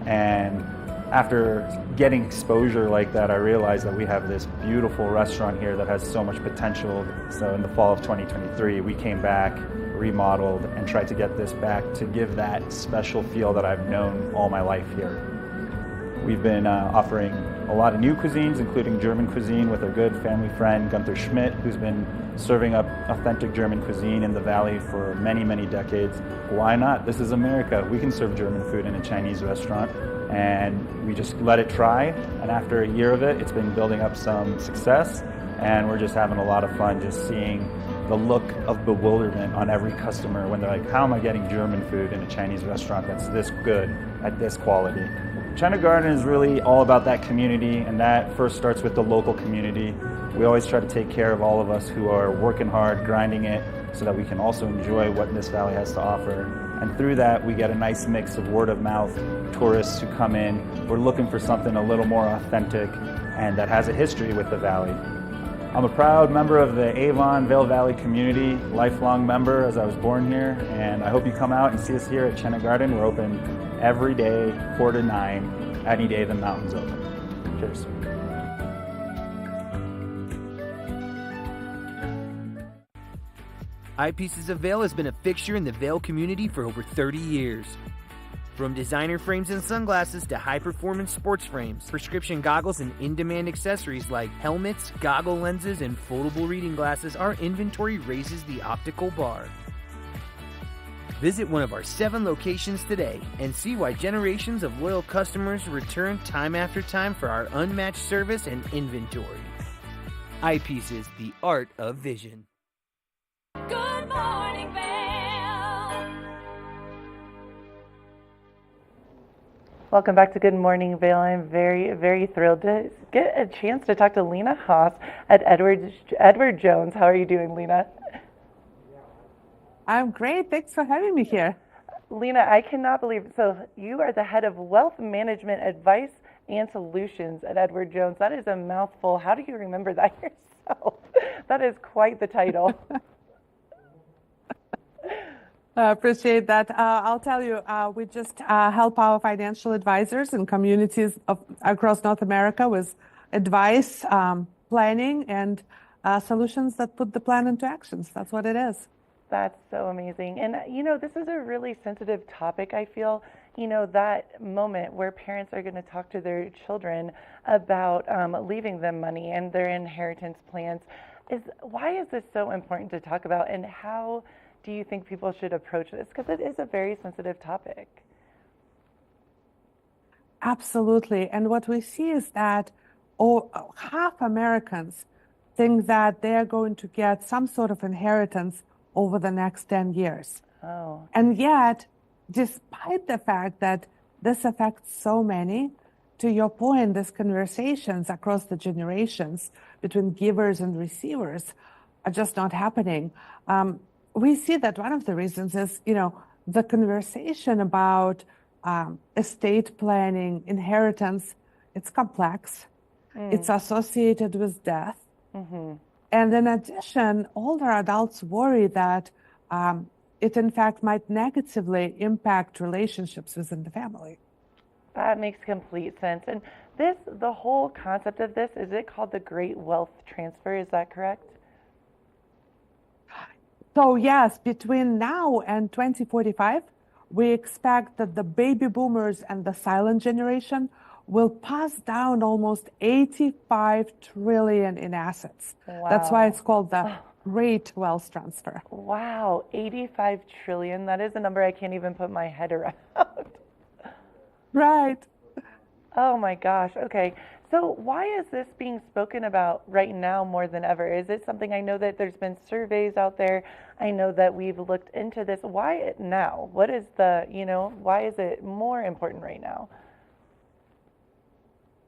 And after getting exposure like that, I realized that we have this beautiful restaurant here that has so much potential. So in the fall of 2023, we came back, remodeled, and tried to get this back to give that special feel that I've known all my life here. We've been offering a lot of new cuisines, including German cuisine with our good family friend Gunther Schmidt, who's been serving up authentic German cuisine in the Valley for many, many decades. Why not? This is America. We can serve German food in a Chinese restaurant, and we just let it try. And after a year of it, it's been building up some success, and we're just having a lot of fun just seeing the look of bewilderment on every customer when they're like, how am I getting German food in a Chinese restaurant that's this good at this quality? Chenna Garden is really all about that community, and that first starts with the local community. We always try to take care of all of us who are working hard, grinding it, so that we can also enjoy what this valley has to offer. And through that, we get a nice mix of word of mouth, tourists who come in. We're looking for something a little more authentic and that has a history with the valley. I'm a proud member of the Avon Vail Valley community, lifelong member as I was born here, and I hope you come out and see us here at Chenna Garden. We're open every day, 4 to 9, any day the mountain's open. Cheers. Eyepieces of Vail has been a fixture in the Vail community for over 30 years. From designer frames and sunglasses to high-performance sports frames, prescription goggles, and in-demand accessories like helmets, goggle lenses, and foldable reading glasses, our inventory raises the optical bar. Visit one of our 7 locations today and see why generations of loyal customers return time after time for our unmatched service and inventory. Eyepieces, the art of vision. Good morning, Vail. Welcome back to Good Morning Vail. I'm very, very thrilled to get a chance to talk to Lena Haas at Edward Jones. How are you doing, Lena? I'm great. Thanks for having me here. Lena, I cannot believe it. So you are the head of Wealth Management Advice and Solutions at Edward Jones. That is a mouthful. How do you remember that yourself? That is quite the title. I appreciate that. I'll tell you, we just help our financial advisors in communities across North America with advice, planning, and solutions that put the plan into actions. That's what it is. That's so amazing. And, this is a really sensitive topic, I feel. That moment where parents are going to talk to their children about leaving them money and their inheritance plans. Why is this so important to talk about, and how do you think people should approach this? Because it is a very sensitive topic. Absolutely. And what we see is that half Americans think that they're going to get some sort of inheritance over the next 10 years. Oh. And yet, despite the fact that this affects so many, to your point, these conversations across the generations between givers and receivers are just not happening. We see that one of the reasons is, the conversation about estate planning, inheritance, it's complex. It's associated with death. Mm-hmm. And in addition, older adults worry that it, in fact, might negatively impact relationships within the family. That makes complete sense. And the whole concept of this, is it called the Great Wealth Transfer? Is that correct? So yes, between now and 2045, we expect that the baby boomers and the silent generation will pass down almost 85 trillion in assets. Wow. That's why it's called the Great Wealth Transfer. Wow, 85 trillion. That is a number I can't even put my head around. Right. Oh my gosh. Okay. So why is this being spoken about right now more than ever? Is it something, I know that there's been surveys out there. I know that we've looked into this. Why now? What is why is it more important right now?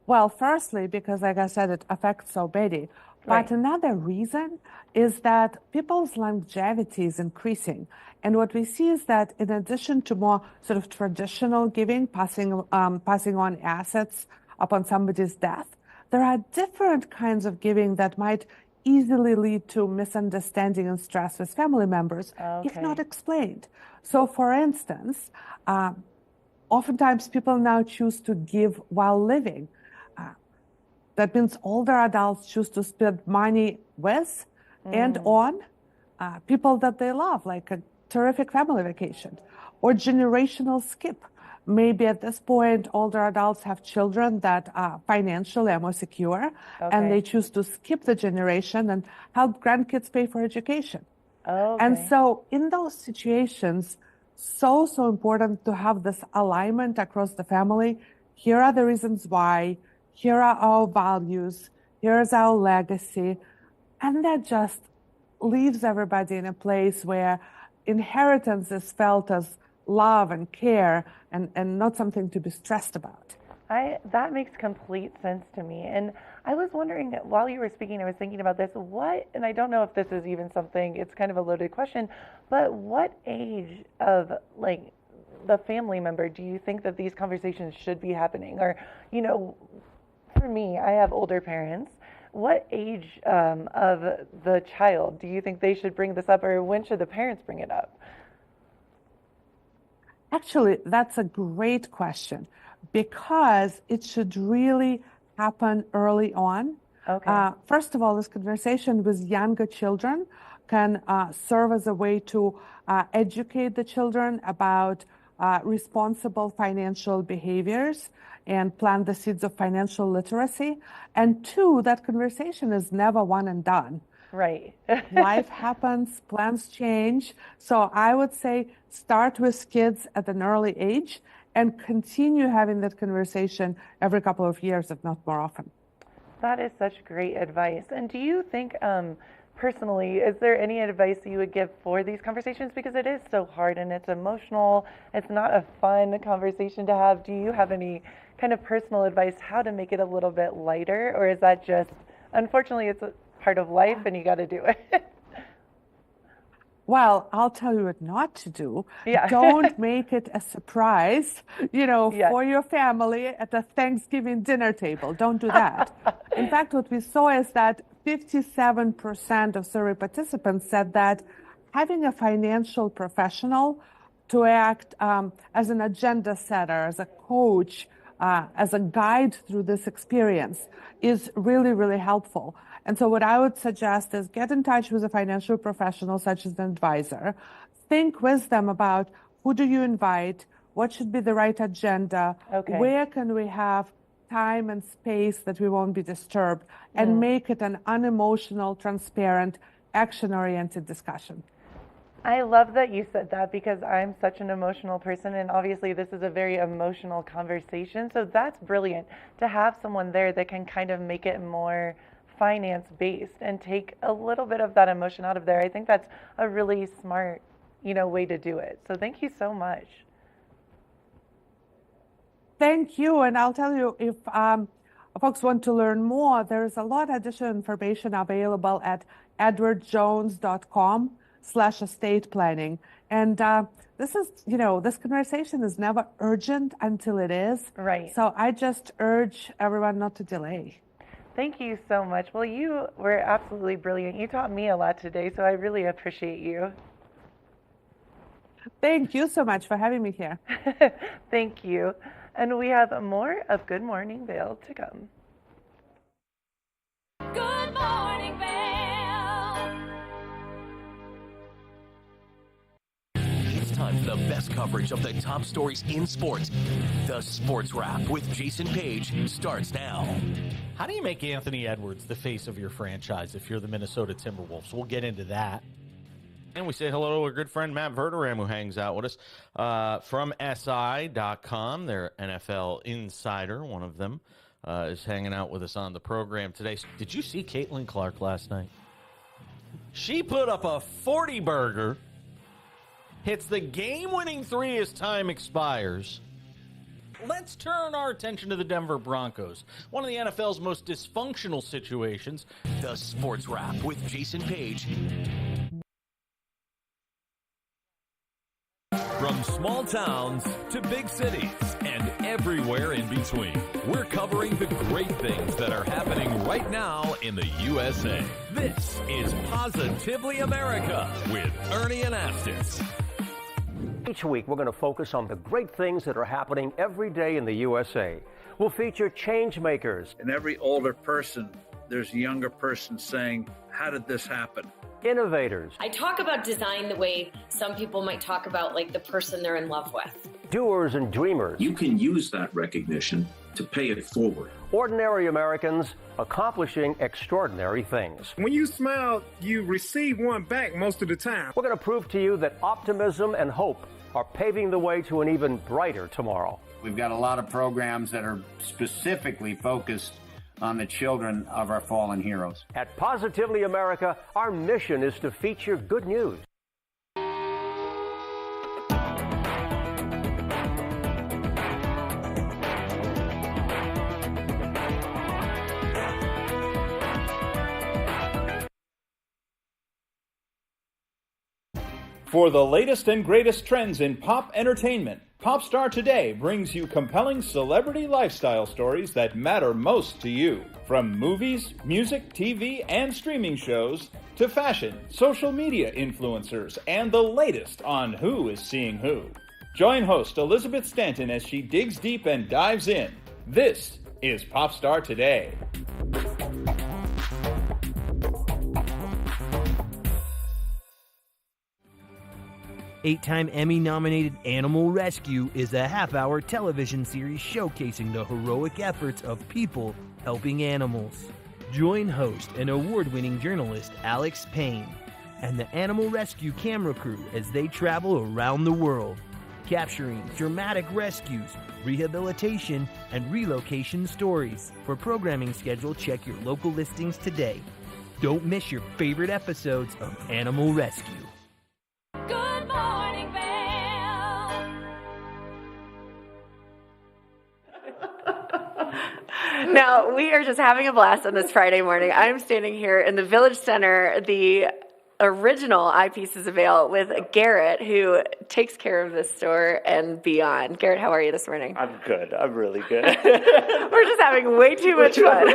Well, firstly, because like I said, it affects so many. Right. But another reason is that people's longevity is increasing. And what we see is that in addition to more sort of traditional giving, passing on assets upon somebody's death, there are different kinds of giving that might easily lead to misunderstanding and stress with family members, if not explained. So for instance, oftentimes people now choose to give while living. That means older adults choose to spend money with and on people that they love, like a terrific family vacation, or generational skip. Maybe at this point, older adults have children that are financially more secure, and they choose to skip the generation and help grandkids pay for education. And so in those situations, so important to have this alignment across the family. Here are the reasons why. Here are our values. Here's our legacy. And that just leaves everybody in a place where inheritance is felt as love and care and not something to be stressed about. That makes complete sense to me. And I was wondering, while you were speaking, I was thinking about this, and I don't know if this is even something, it's kind of a loaded question, but what age of the family member do you think that these conversations should be happening? Or, for me, I have older parents. What age of the child do you think they should bring this up, or when should the parents bring it up? Actually, that's a great question, because it should really happen early on. First of all, this conversation with younger children can serve as a way to educate the children about responsible financial behaviors and plant the seeds of financial literacy. And two, that conversation is never one and done. Right. Life happens, plans change. So I would say start with kids at an early age and continue having that conversation every couple of years, if not more often. That is such great advice. And do you think, personally, is there any advice that you would give for these conversations? Because it is so hard and it's emotional. It's not a fun conversation to have. Do you have any kind of personal advice how to make it a little bit lighter? Or is that just, unfortunately, it's a part of life and you got to do it? Well, I'll tell you what not to do. Yeah. Don't make it a surprise, for your family at the Thanksgiving dinner table. Don't do that. In fact, what we saw is that 57% of survey participants said that having a financial professional to act as an agenda setter, as a coach, as a guide through this experience is really, really helpful. And so what I would suggest is get in touch with a financial professional such as an advisor. Think with them about who do you invite, what should be the right agenda, where can we have time and space that we won't be disturbed, and make it an unemotional, transparent, action-oriented discussion. I love that you said that because I'm such an emotional person, and obviously this is a very emotional conversation. So that's brilliant to have someone there that can kind of make it more finance-based and take a little bit of that emotion out of there. I think that's a really smart, way to do it. So thank you so much. Thank you. And I'll tell you, if folks want to learn more, there's a lot of additional information available at edwardjones.com/estate planning. And this is, this conversation is never urgent until it is. Right. So I just urge everyone not to delay. Thank you so much. Well, you were absolutely brilliant. You taught me a lot today, so I really appreciate you. Thank you so much for having me here. Thank you. And we have more of Good Morning Vail to come. Good morning, Vail. It's time for the best coverage of the top stories in sports. The Sports Wrap with Jason Page starts now. How do you make Anthony Edwards the face of your franchise if you're the Minnesota Timberwolves? We'll get into that. And we say hello to our good friend Matt Verderam, who hangs out with us from SI.com. Their NFL insider, one of them, is hanging out with us on the program today. Did you see Caitlin Clark last night? She put up a 40-burger, hits the game-winning three as time expires. Let's turn our attention to the Denver Broncos, one of the NFL's most dysfunctional situations. The Sports Wrap with Jason Page. From small towns to big cities and everywhere in between, we're covering the great things that are happening right now in the USA. This is Positively America with Ernie Anastas. Each week, we're going to focus on the great things that are happening every day in the USA. We'll feature change makers. In every older person, there's a younger person saying, how did this happen? Innovators. I talk about design the way some people might talk about like the person they're in love with. Doers and dreamers. You can use that recognition to pay it forward. Ordinary Americans accomplishing extraordinary things. When you smile, you receive one back most of the time. We're going to prove to you that optimism and hope are paving the way to an even brighter tomorrow. We've got a lot of programs that are specifically focused on the children of our fallen heroes. At Positively America, our mission is to feature good news. For the latest and greatest trends in pop entertainment, Popstar Today brings you compelling celebrity lifestyle stories that matter most to you. From movies, music, TV, and streaming shows, to fashion, social media influencers, and the latest on who is seeing who. Join host Elizabeth Stanton as she digs deep and dives in. This is Popstar Today. Eight-time Emmy-nominated Animal Rescue is a half-hour television series showcasing the heroic efforts of people helping animals. Join host and award-winning journalist Alex Payne and the Animal Rescue camera crew as they travel around the world, capturing dramatic rescues, rehabilitation, and relocation stories. For programming schedule, check your local listings today. Don't miss your favorite episodes of Animal Rescue. Good morning, Vail. Now, we are just having a blast on this Friday morning. I'm standing here in the Village Center, the original eyepieces of Vail with Garrett, who takes care of this store and beyond. Garrett, how are you this morning? I'm good. I'm really good. We're just having way too much fun.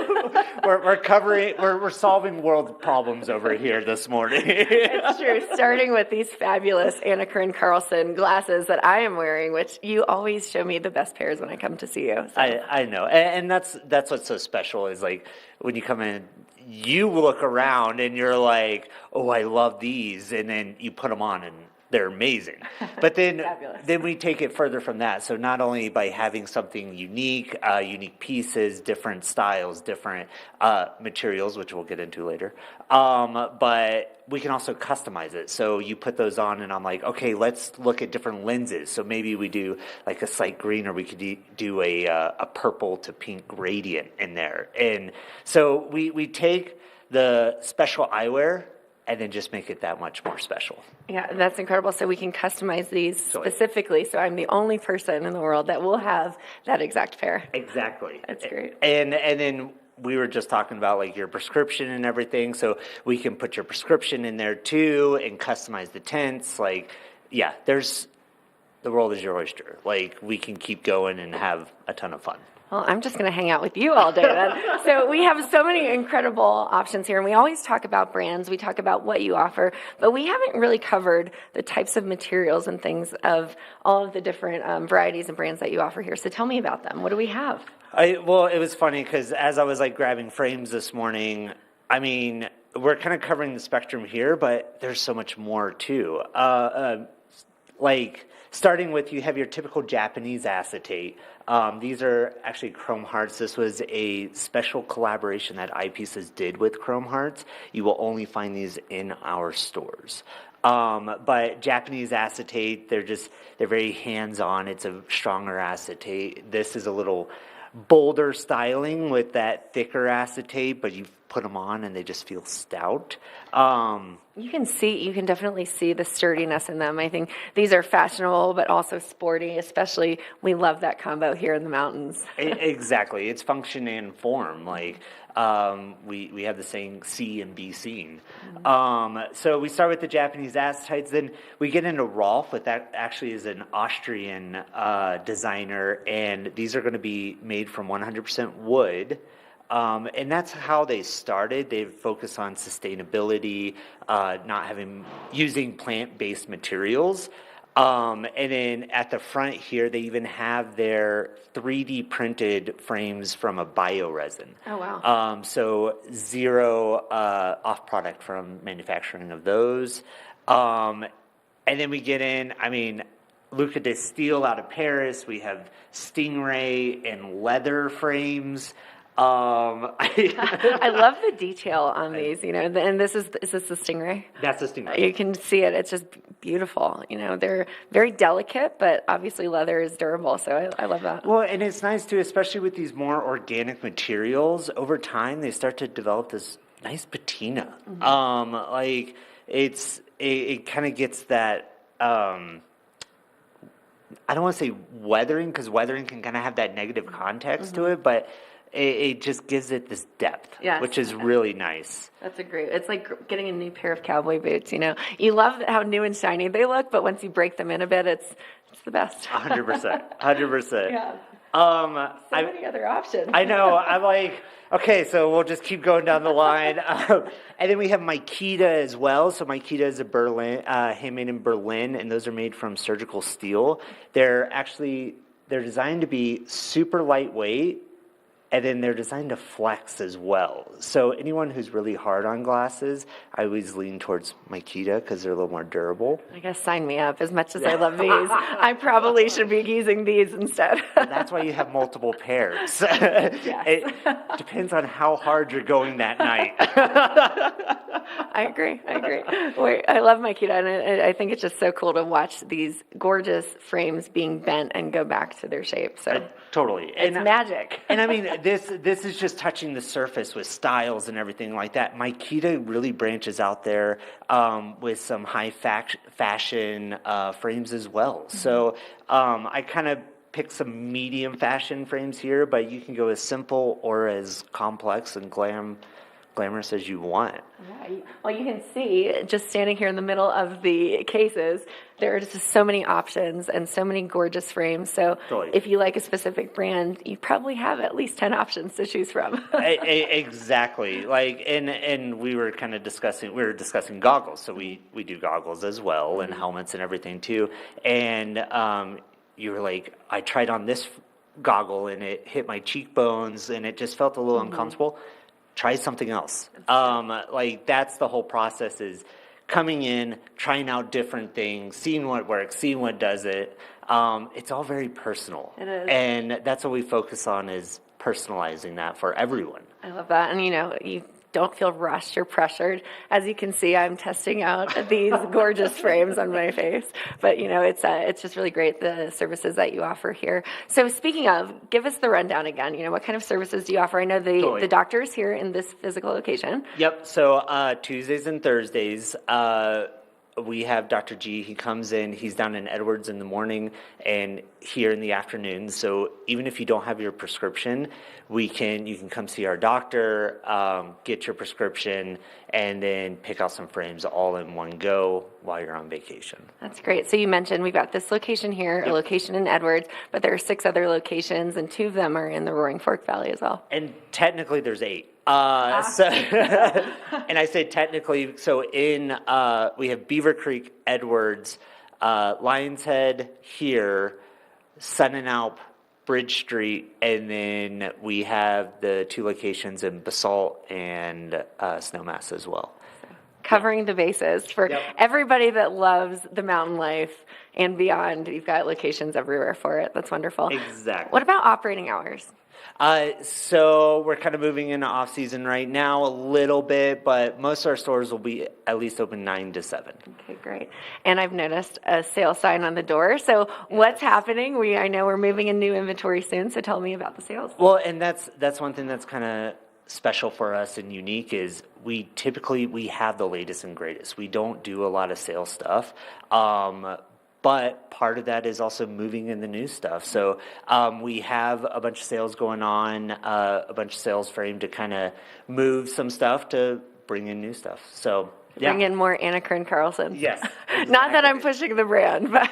we're solving world problems over here this morning. It's true. Starting with these fabulous Anna Karen Carlson glasses that I am wearing, which you always show me the best pairs when I come to see you. So. I know, and that's what's so special is like when you come in, you look around and you're like, oh, I love these, and then you put them on and they're amazing. But then we take it further from that. So not only by having something unique, unique pieces, different styles, different materials, which we'll get into later, but we can also customize it. So you put those on and I'm like, okay, let's look at different lenses. So maybe we do like a slight green, or we could do a purple to pink gradient in there. And so we take the special eyewear and then just make it that much more special. Yeah, that's incredible. So we can customize these specifically. So I'm the only person in the world that will have that exact pair. Exactly. That's great. And then we were just talking about like your prescription and everything. So we can put your prescription in there too and customize the tints. Like, yeah, the world is your oyster. Like, we can keep going and have a ton of fun. Well, I'm just going to hang out with you all day then. So we have so many incredible options here, and we always talk about brands. We talk about what you offer, but we haven't really covered the types of materials and things of all of the different varieties and brands that you offer here. So tell me about them. What do we have? Well, it was funny because as I was like grabbing frames this morning, I mean, we're kind of covering the spectrum here, but there's so much more too. Like starting with, you have your typical Japanese acetate. These are actually Chrome Hearts. This was a special collaboration that Eyepieces did with Chrome Hearts. You will only find these in our stores. But Japanese acetate, they're very hands-on. It's a stronger acetate. This is a little bolder styling with that thicker acetate, but you put them on and they just feel stout. You can definitely see the sturdiness in them. I think these are fashionable, but also sporty, especially we love that combo here in the mountains. Exactly. It's function and form. Like, we have the saying, see and be seen. So we start with the Japanese acetites, then we get into Rolf, but that actually is an Austrian designer, and these are going to be made from 100% wood. And that's how they started. They focus on sustainability, using plant-based materials. And then at the front here, they even have their 3D printed frames from a bioresin. Oh, wow. So zero off product from manufacturing of those. And then we get in, Luca de Steel out of Paris. We have Stingray and leather frames. I love the detail on these, and is this the Stingray? That's the Stingray. You can see it. It's just beautiful. They're very delicate, but obviously leather is durable, so I love that. Well, and it's nice too, especially with these more organic materials. Over time, they start to develop this nice patina. Mm-hmm. It kind of gets that, I don't want to say weathering, because weathering can kind of have that negative context to it, but it just gives it this depth, which is really nice. That's it's like getting a new pair of cowboy boots, You love how new and shiny they look, but once you break them in a bit, it's the best. 100%. 100%. Yeah. So many other options. I know. I'm like, okay, so we'll just keep going down the line. And then we have Makita as well. So Makita is handmade in Berlin, and those are made from surgical steel. They're designed to be super lightweight, and then they're designed to flex as well. So anyone who's really hard on glasses, I always lean towards Makita because they're a little more durable. I guess sign me up. As much as I love these, I probably should be using these instead. That's why you have multiple pairs. It depends on how hard you're going that night. I agree. Wait, I love Makita, and I think it's just so cool to watch these gorgeous frames being bent and go back to their shape. So totally, it's magic. And this is just touching the surface with styles and everything like that. Makita really branches out there with some high fashion frames as well. Mm-hmm. So I kind of pick some medium fashion frames here, but you can go as simple or as complex and glam glamorous as you want. Yeah, well, you can see just standing here in the middle of the cases, there are just so many options and so many gorgeous frames. So if you like a specific brand, you probably have at least 10 options to choose from. Exactly. Like, and we were kind of discussing goggles. So we do goggles as well, and helmets and everything too. And you were like, I tried on this goggle and it hit my cheekbones and it just felt a little uncomfortable. Try something else. Like, that's the whole process, is coming in, trying out different things, seeing what works, seeing what doesn't. It's all very personal. It is. And that's what we focus on, is personalizing that for everyone. I love that. And, you don't feel rushed or pressured. As you can see, I'm testing out these gorgeous frames on my face. But, it's just really great, the services that you offer here. So speaking of, give us the rundown again. What kind of services do you offer? I know the doctor's here in this physical location. Yep. So Tuesdays and Thursdays, we have Dr. G. He comes in. He's down in Edwards in the morning and here in the afternoon. So even if you don't have your prescription, you can come see our doctor, get your prescription, and then pick out some frames all in one go while you're on vacation. That's great. So you mentioned we've got this location here, a location in Edwards, but there are 6 other locations, and 2 of them are in the Roaring Fork Valley as well. And technically there's 8. And I say technically, so we have Beaver Creek, Edwards, Lions Head here, Sun and Alp, Bridge Street, and then we have the 2 locations in Basalt and Snowmass as well. Covering the bases for everybody that loves the mountain life and beyond. You've got locations everywhere for it. That's wonderful. Exactly. What about operating hours? So we're kind of moving into off season right now a little bit, but most of our stores will be at least open 9 to 7. Okay, great. And I've noticed a sale sign on the door. So what's happening? I know we're moving in new inventory soon, so tell me about the sales. Well, and that's one thing that's kind of special for us and unique, is we have the latest and greatest. We don't do a lot of sales stuff. But part of that is also moving in the new stuff. So we have a bunch of sales going on, a bunch of sales frame to kind of move some stuff to bring in new stuff. So Bring in more Anna Kern Carlson. Yes. Exactly. Not that I'm pushing the brand, but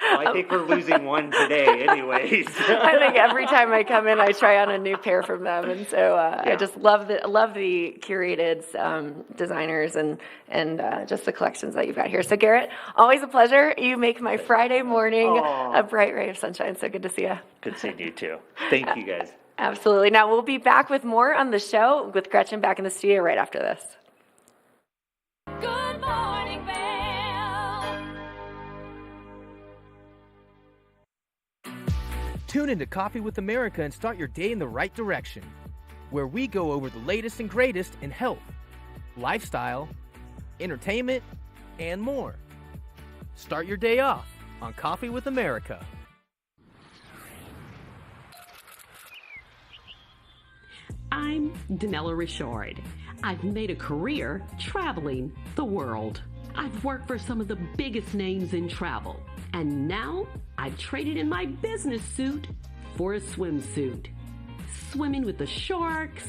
I think we're losing one today anyways. I think every time I come in, I try on a new pair from them. And so I just love the curated designers and just the collections that you've got here. So Garrett, always a pleasure. You make my Friday morning a bright ray of sunshine. So good to see you. Good seeing you too. Thank you guys. Absolutely. Now we'll be back with more on the show with Gretchen back in the studio right after this. Good morning, Vail. Tune into Coffee with America and start your day in the right direction, where we go over the latest and greatest in health, lifestyle, entertainment, and more. Start your day off on Coffee with America. I'm Danella Richard. I've made a career traveling the world. I've worked for some of the biggest names in travel. And now I've traded in my business suit for a swimsuit. Swimming with the sharks,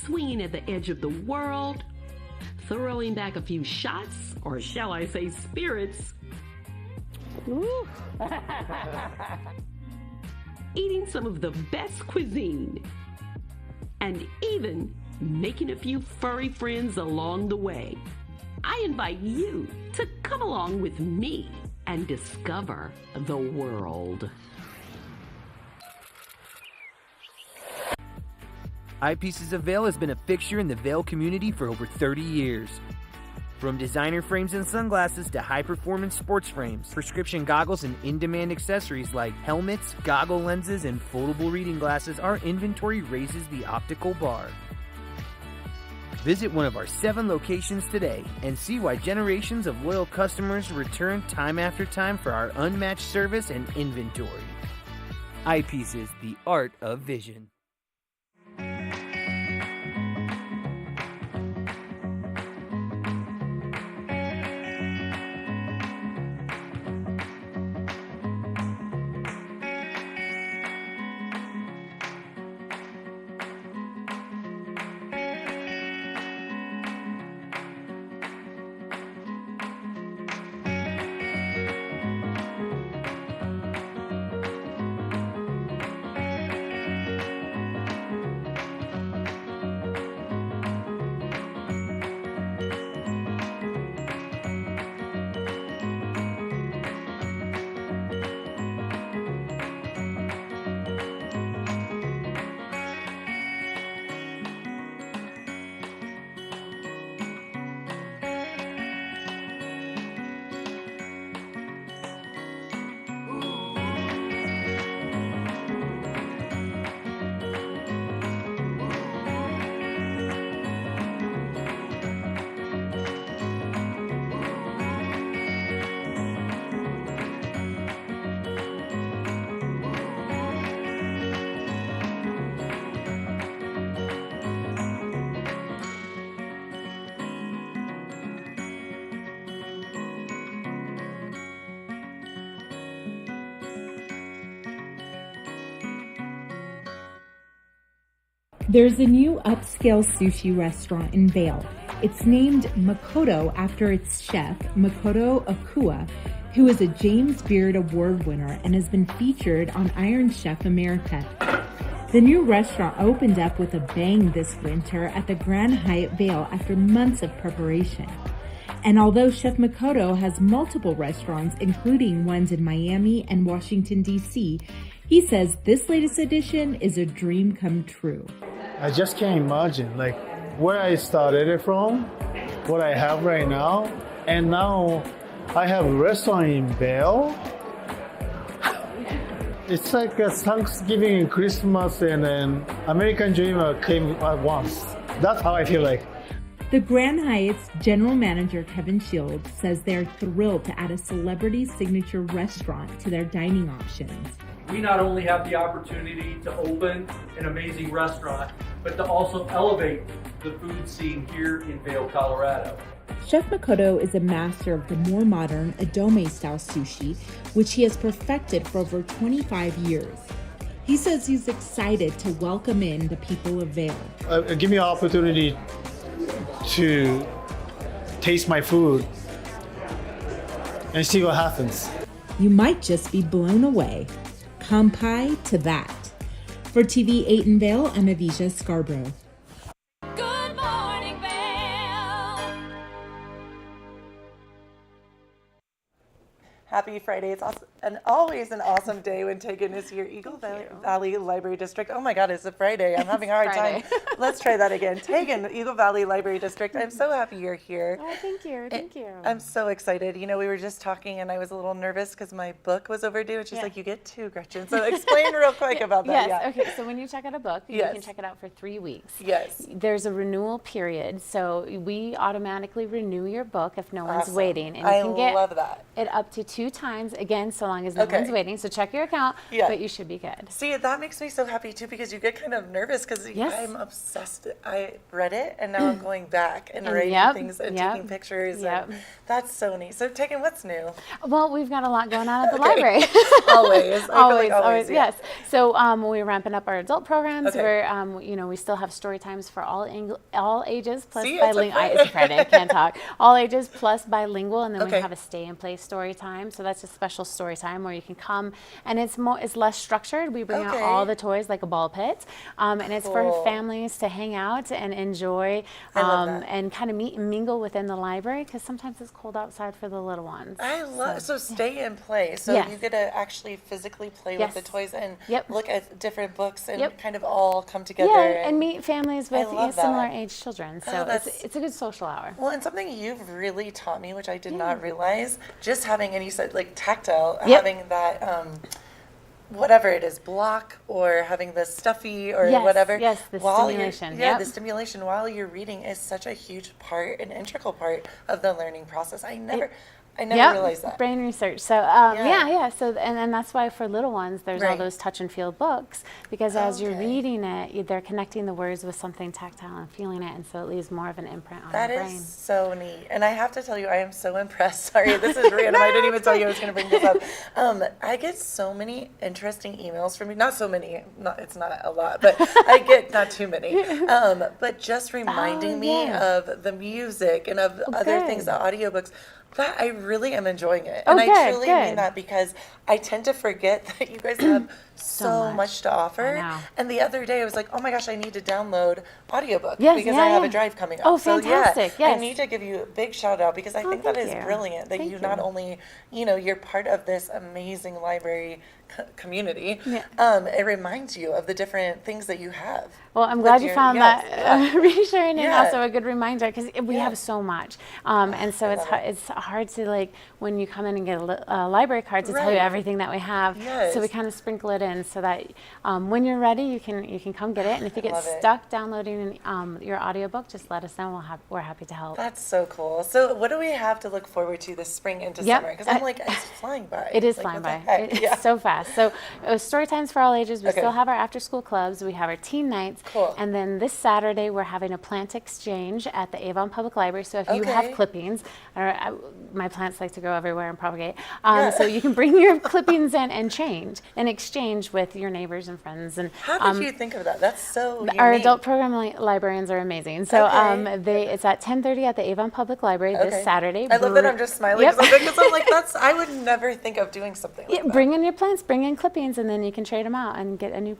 swinging at the edge of the world, throwing back a few shots, or shall I say spirits. Eating some of the best cuisine. And even making a few furry friends along the way. I invite you to come along with me and discover the world. Eyepieces of Vail has been a fixture in the Vail community for over 30 years. From designer frames and sunglasses to high-performance sports frames, prescription goggles, and in-demand accessories like helmets, goggle lenses, and foldable reading glasses, our inventory raises the optical bar. Visit one of our 7 locations today and see why generations of loyal customers return time after time for our unmatched service and inventory. Eyepieces, the art of vision. There's a new upscale sushi restaurant in Vail. It's named Makoto after its chef, Makoto Akua, who is a James Beard Award winner and has been featured on Iron Chef America. The new restaurant opened up with a bang this winter at the Grand Hyatt Vail after months of preparation. And although Chef Makoto has multiple restaurants, including ones in Miami and Washington, D.C., he says this latest edition is a dream come true. I just can't imagine where I started it from, what I have right now, and now I have a restaurant in Vail. It's like a Thanksgiving and Christmas and then American Dream came at once. That's how I feel like. The Grand Hyatt's general manager, Kevin Shields, says they're thrilled to add a celebrity signature restaurant to their dining options. We not only have the opportunity to open an amazing restaurant, but to also elevate the food scene here in Vail, Colorado. Chef Makoto is a master of the more modern Adome-style sushi, which he has perfected for over 25 years. He says he's excited to welcome in the people of Vail. Give me an opportunity to taste my food and see what happens. You might just be blown away. Kampai to that. For TV 8 in Vail, I'm Avisha Scarborough. Good morning, Vail. Happy Friday. It's awesome, and always an awesome day when Tegan is here. Eagle Valley Library District. Oh my God, it's a Friday. I'm having a hard time. Let's try that again. Tegan, Eagle Valley Library District. I'm so happy you're here. Oh, thank you. Thank you. I'm so excited. You know, we were just talking and I was a little nervous because my book was overdue. And she's like, you get two, Gretchen. So explain real quick about that. Yes. Okay. So when you check out a book, you can check it out for 3 weeks. Yes. There's a renewal period. So we automatically renew your book if no one's waiting. And I you can get love that. it up to 2 times, again, so long as no one's waiting. So check your account, but you should be good. See, that makes me so happy too because you get kind of nervous because I'm obsessed. I read it and now I'm going back and writing things and taking pictures. And that's so neat. So Tegan, what's new? Well, we've got a lot going on at the library. always, yes. So we're ramping up our adult programs. We're, we still have story times for all ages plus bilingual. It's a Friday, I can't talk. All ages plus bilingual, and then we have a stay and play story time. So that's a special story time where you can come, and it's less structured. We bring out all the toys like a ball pit, and it's for families to hang out and enjoy, and kind of meet and mingle within the library because sometimes it's cold outside for the little ones. I love so stay and play. So you get to actually physically play with the toys and look at different books and kind of all come together. Yeah, and meet families with similar age children. So it's a good social hour. Well, and something you've really taught me, which I did not realize, just having, and you said like tactile, having that whatever it is, block or having the stuffy or whatever. Yes, the stimulation. The stimulation while you're reading is such a huge part, an integral part of the learning process. I never realized that. Brain research. So So and that's why for little ones there's all those touch and feel books because as you're reading it, they're connecting the words with something tactile and feeling it, and so it leaves more of an imprint on the brain. That is so neat. And I have to tell you, I am so impressed. Sorry, this is random. I didn't even tell you I was going to bring this up. I get so many interesting emails from you. Not so many. It's not a lot, but I get not too many. But just reminding me of the music and of other things, the audiobooks. That I really am enjoying it. And I truly mean that because I tend to forget that you guys have so much to offer. And the other day I was like, oh my gosh, I need to download audiobook because I have a drive coming up. Oh, fantastic. So I need to give you a big shout out because I think that is brilliant that you not only, you're part of this amazing library community. It reminds you of the different things that you have. Well, I'm glad you found that reassuring and also a good reminder because we have so much. And so it's hard to when you come in and get a library card to tell you everything that we have. So we kind of sprinkle it in so that when you're ready, you can come get it. And if you get stuck downloading your audiobook, just let us know. We're happy to help. That's so cool. So what do we have to look forward to this spring into summer? Because I'm like, it's flying by. It is flying by. It's so fast. So story times for all ages. We still have our after school clubs. We have our teen nights. Cool. And then this Saturday, we're having a plant exchange at the Avon Public Library. So if you have clippings, my plants like to go everywhere and propagate. So you can bring your clippings in and exchange with your neighbors and friends. And how did you think of that? That's so unique. Our adult program librarians are amazing. So it's at 10:30 at the Avon Public Library this Saturday. I love that I'm just smiling because I'm like, I would never think of doing something like that. Bring in your plants, bring in clippings, and then you can trade them out and get a new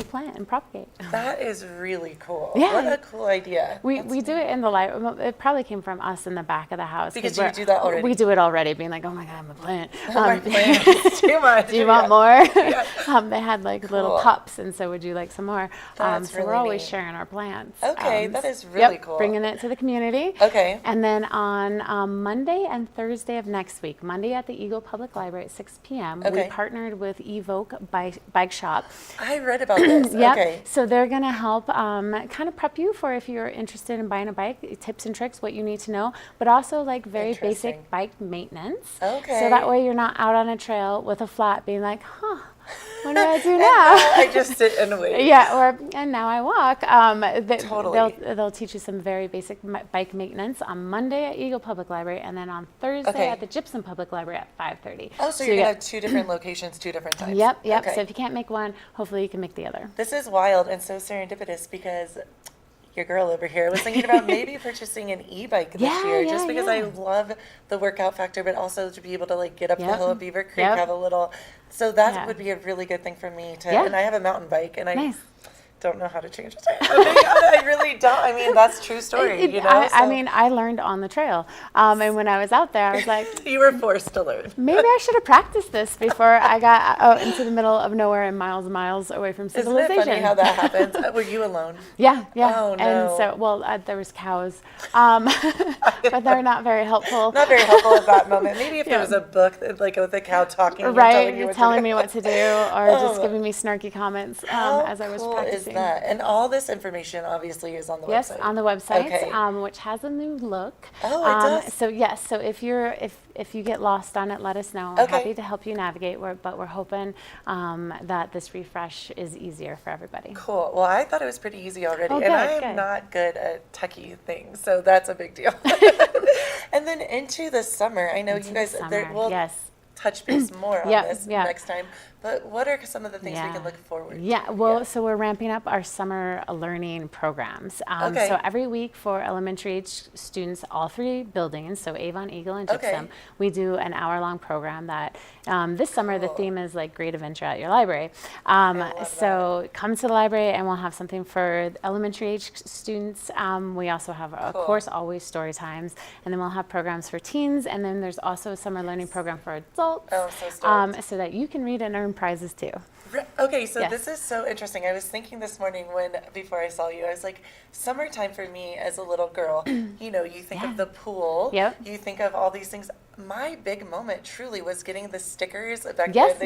plant and propagate. That is really cool. Yeah. What a cool idea. We do it in the library. It probably came from us in the back of the house. Because you do that already. We do it already, being like, oh my God, I'm a plant. My plant is too much. Do you want more? Yeah. They had like little cups, and so would you like some more? That's so we're always sharing our plants. Okay, that is really cool. Bringing it to the community. Okay. And then on Monday and Thursday of next week, Monday at the Eagle Public Library at 6 p.m., we partnered with Evoke Bike Shop. I read about this. Okay. So they're going to help kind of prep you for if you're interested in buying a bike, tips and tricks, what you need to know, but also like very basic bike maintenance. Okay. So that way you're not out on a trail with a flat being like, what do I do now? I just sit and wait. Yeah, and now I walk. Totally. They'll teach you some very basic bike maintenance on Monday at Eagle Public Library, and then on Thursday at the Gypsum Public Library at 5:30. Oh, so you're going to have 2 different locations, 2 different times. Yep. Okay. So if you can't make one, hopefully you can make the other. This is wild and so serendipitous because your girl over here was thinking about maybe purchasing an e-bike this year just because I love the workout factor, but also to be able to like get up the hill of Beaver Creek, have a little. So that would be a really good thing for me to. And I have a mountain bike, and I don't know how to change it. I really don't. I mean, that's true story. You know. I mean, I learned on the trail, and when I was out there, I was like, you were forced to learn. Maybe I should have practiced this before I got out into the middle of nowhere and miles and miles away from civilization. Isn't it funny how that happens? Were you alone? Yeah. Oh, no. And so, there was cows, but they're not very helpful. Not very helpful at that moment. Maybe if there was a book, like with a cow talking, telling me what to do, or just giving me snarky comments as I was practicing. That? And all this information obviously is on the website. Yes, on the website, which has a new look. Oh, it does. So yes, so if you get lost on it, let us know. We're happy to help you navigate. But we're hoping that this refresh is easier for everybody. Cool. Well, I thought it was pretty easy already, and I am not good at techie things, so that's a big deal. And then into the summer, I know you guys. We'll touch base more on this next time. But what are some of the things we can look forward to? Yeah, well, so we're ramping up our summer learning programs. So every week for elementary age students, all 3 buildings, so Avon, Eagle, and Gypsum, we do an hour-long program that this summer the theme is like Great Adventure at Your Library. So come to the library and we'll have something for elementary age students. We also have, of course, always story times, and then we'll have programs for teens, and then there's also a summer learning program for adults. Oh, so stoked. So that you can read and earn prizes too. Okay, so this is so interesting. I was thinking this morning before I saw you, I was like, summertime for me as a little girl, you know, you think of the pool, you think of all these things. My big moment truly was getting the stickers back then.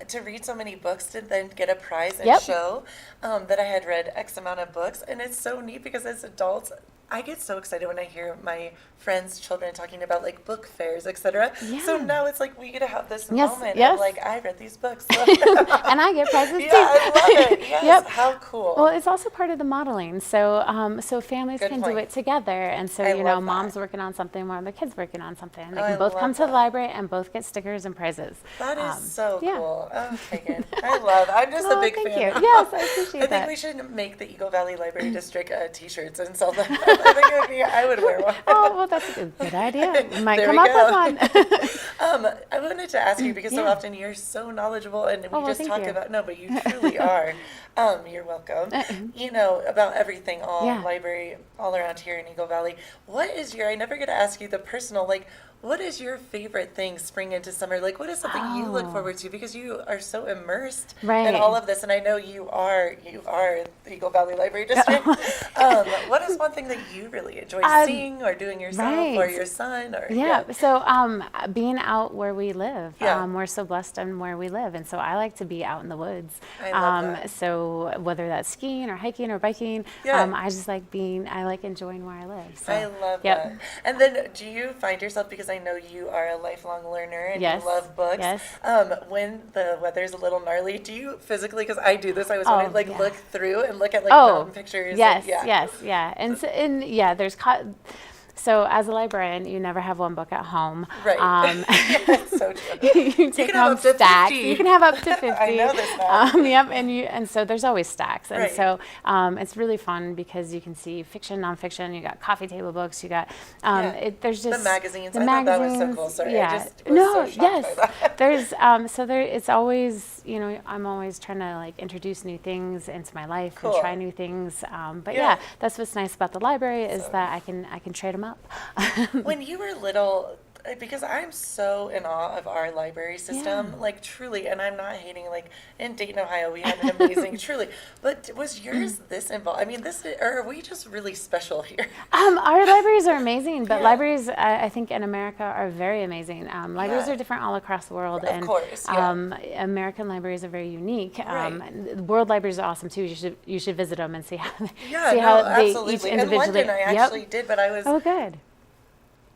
To read so many books to then get a prize and show that I had read X amount of books. And it's so neat because as adults, I get so excited when I hear my friends' children talking about like book fairs, etc. So now it's like we get to have this moment of like, I read these books. And I get prizes too. I love it. Yes, how cool. Well, it's also part of the modeling. So so families can do it together. And so, you know, mom's working on something while the kids working on something. They can both come to the library and both get stickers and prizes. That is so cool. Oh, Megan. I'm just a big fan. Thank you. Yes, I appreciate that. I think we should make the Eagle Valley Library District t-shirts and sell them. I would wear one. Oh, well, that's a good idea. You might come up with one. I wanted to ask you because so often you're so knowledgeable and we just talk about, but you truly are. You're welcome. You know, about everything, library, all around here in Eagle Valley. What is I never get to ask you the personal, like, what is your favorite thing spring into summer? Like, what is something you look forward to? Because you are so immersed in all of this, and I know you are the Eagle Valley Library District. What is one thing that you really enjoy seeing or doing yourself or your son? Or So being out where we live, we're so blessed in where we live, and so I like to be out in the woods. I love that. So whether that's skiing or hiking or biking, I just like I like enjoying where I live. So, I love that. And then do you find yourself, because I know you are a lifelong learner and Yes, you love books. yes. When the weather's a little gnarly, do you physically, because I do this, I was Oh, wanting to like yeah. look through and look at like mountain pictures. Yes, and, yeah. And yeah, there's so as a librarian, you never have one book at home. Right. So true. You take can have home up to stacks. 50. You can have up to 50. I know this now. Yep, and so there's always stacks. And Right. so it's really fun because you can see fiction, nonfiction, you got coffee table books, you got, there's just. The magazines. The I magazines. thought that was so cool. Sorry. Yeah. I just was so shocked by that. There's, it's always, I'm always trying to like introduce new things into my life and try new things. But yeah, that's what's nice about the library is that I can trade them up. When you were little, because I'm so in awe of our library system, like truly, and I'm not hating, like in Dayton, Ohio, we had an amazing, truly, but was yours this involved? I mean, or are we just really special here? Our libraries are amazing, but libraries, I think in America are very amazing. Libraries are different all across the world. Of course, American libraries are very unique. Right. World libraries are awesome too. You should visit them and see how they, absolutely. each individually. In London, I actually did, but I was. Oh, good.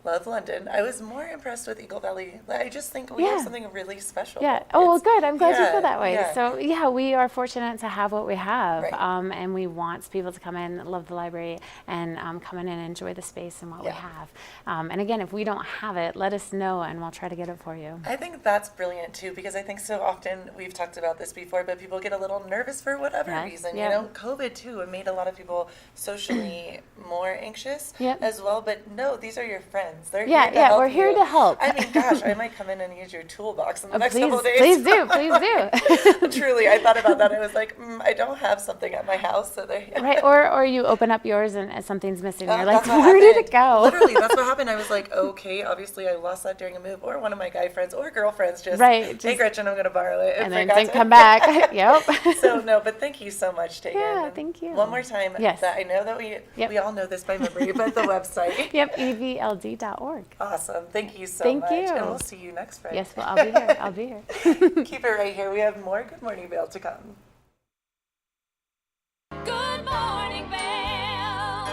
Love London. I was more impressed with Eagle Valley. I just think we have something really special. Yeah. Oh, well, good. I'm glad you feel that way. Yeah. So, yeah, we are fortunate to have what we have. Right. And we want people to come in, love the library, and come in and enjoy the space and what we have. And again, if we don't have it, let us know, and we'll try to get it for you. I think that's brilliant, too, because I think so often, we've talked about this before, but people get a little nervous for whatever reason. You know, COVID, too, it made a lot of people socially more anxious as well. But no, these are your friends. They're here to help we're here to help. I mean, gosh, I might come in and use your toolbox in the next couple of days. Please do. Truly, I thought about that. I was like, I don't have something at my house, so there. Right, or you open up yours and something's missing. You're like, that's what where did happened. it go? Literally, that's what happened. I was like, okay, obviously I lost that during a move, or one of my guy friends or girlfriends just, hey Gretchen, I'm going to borrow it. And then didn't come back. Yep. So no, but thank you so much, Tegan. Yeah, thank you. One more time. Yes. That I know that we all know this by memory, but the website. Yep, evld.org. Awesome. Thank you so Thank much. you. And we'll see you next Friday. Yes, well, I'll be here. I'll be here. Keep it right here. We have more Good Morning Vail to come. Good morning, Vail.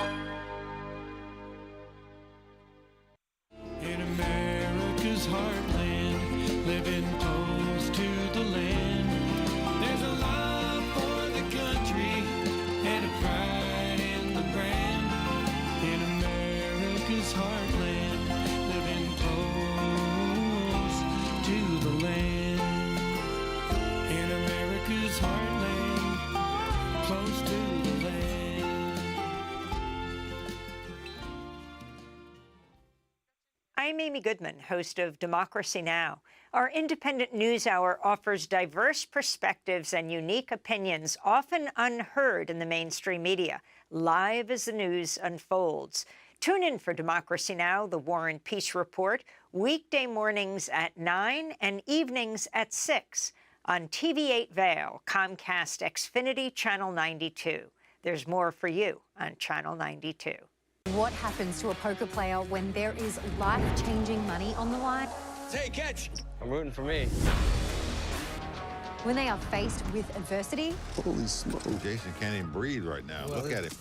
In America's heartland, living close to the land, there's a love for the country and a pride in the brand. In America's heartland, living close to the land. In America's heartland, close to the land. I'm Amy Goodman, host of Democracy Now! Our independent news hour offers diverse perspectives and unique opinions, often unheard in the mainstream media, live as the news unfolds. Tune in for Democracy Now!, the War and Peace Report, weekday mornings at 9 and evenings at 6 on TV8 Vail, Comcast Xfinity Channel 92. There's more for you on Channel 92. What happens to a poker player when there is life-changing money on the line? Hey, catch! I'm rooting for me. When they are faced with adversity? Holy smoke. Jason can't even breathe right now. Look at him.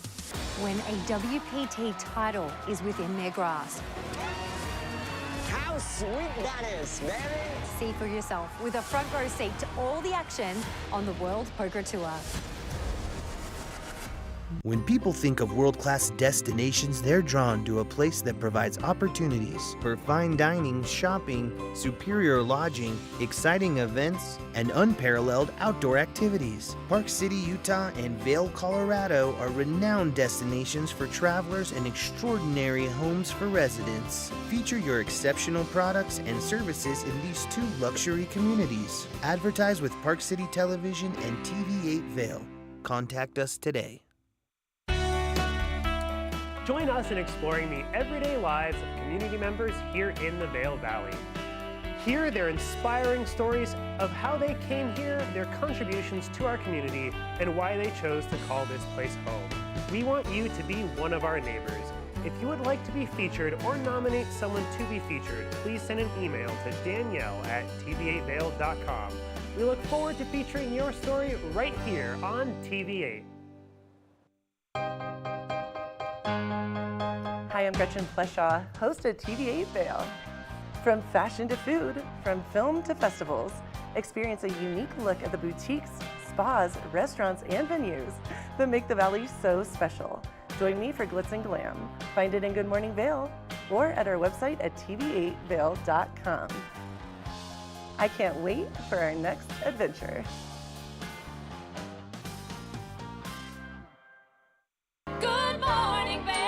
When a WPT title is within their grasp? How sweet that is, baby! See for yourself with a front row seat to all the action on the World Poker Tour. When people think of world-class destinations, they're drawn to a place that provides opportunities for fine dining, shopping, superior lodging, exciting events, and unparalleled outdoor activities. Park City, Utah, and Vail, Colorado are renowned destinations for travelers and extraordinary homes for residents. Feature your exceptional products and services in these two luxury communities. Advertise with Park City Television and TV8 Vail. Contact us today. Join us in exploring the everyday lives of community members here in the Vail Valley. Hear their inspiring stories of how they came here, their contributions to our community, and why they chose to call this place home. We want you to be one of our neighbors. If you would like to be featured or nominate someone to be featured, please send an email to Danielle@tv8vail.com. We look forward to featuring your story right here on TV8. Hi, I'm Gretchen Pleshaw, host of TV8 Vail. From fashion to food, from film to festivals, experience a unique look at the boutiques, spas, restaurants, and venues that make the Valley so special. Join me for Glitz and Glam. Find it in Good Morning Vail or at our website at tv8vail.com. I can't wait for our next adventure. Good morning, Vail.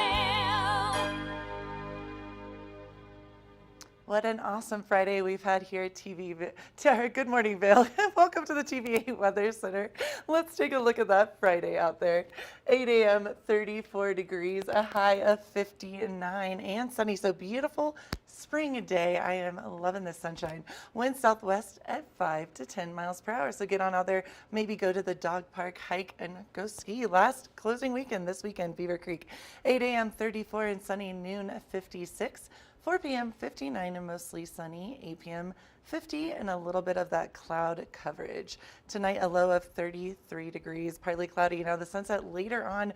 What an awesome Friday we've had here at Good Morning Vail. Welcome to the TV8 Weather Center. Let's take a look at that Friday out there. 8 a.m., 34 degrees, a high of 59 and sunny. So beautiful spring day. I am loving the sunshine. Wind southwest at 5 to 10 miles per hour. So get on out there, maybe go to the dog park, hike, and go ski. Last closing weekend this weekend, Beaver Creek. 8 a.m., 34 and sunny, noon 56. 4 p.m. 59 and mostly sunny, 8 p.m. 50 and a little bit of that cloud coverage. Tonight a low of 33 degrees, partly cloudy. Now the sunset later on,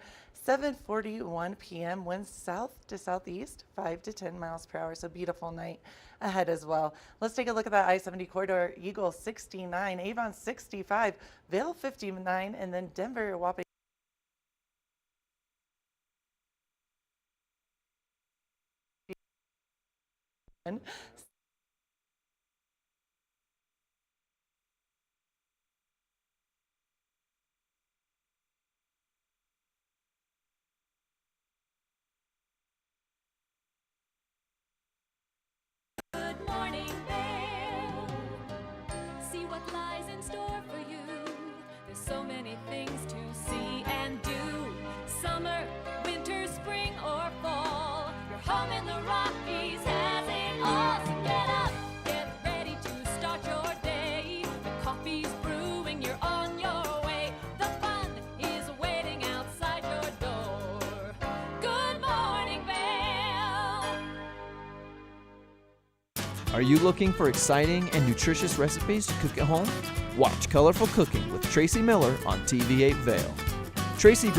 7:41 p.m. winds south to southeast, 5 to 10 miles per hour. So beautiful night ahead as well. Let's take a look at that I-70 corridor. Eagle 69, Avon 65, Vail 59, and then Denver whopping Good morning, Vail. See what lies in store for you. There's so many things to see and do. Summer, winter, spring, or fall. Your home in the Rockies has it all. So get up, get ready to start your day. The coffee's brewing, you're on your way. The fun is waiting outside your door. Good morning, Vail. Are you looking for exciting and nutritious recipes to cook at home? Watch Colorful Cooking with Tracy Miller on TV8 Vail. Tracy brings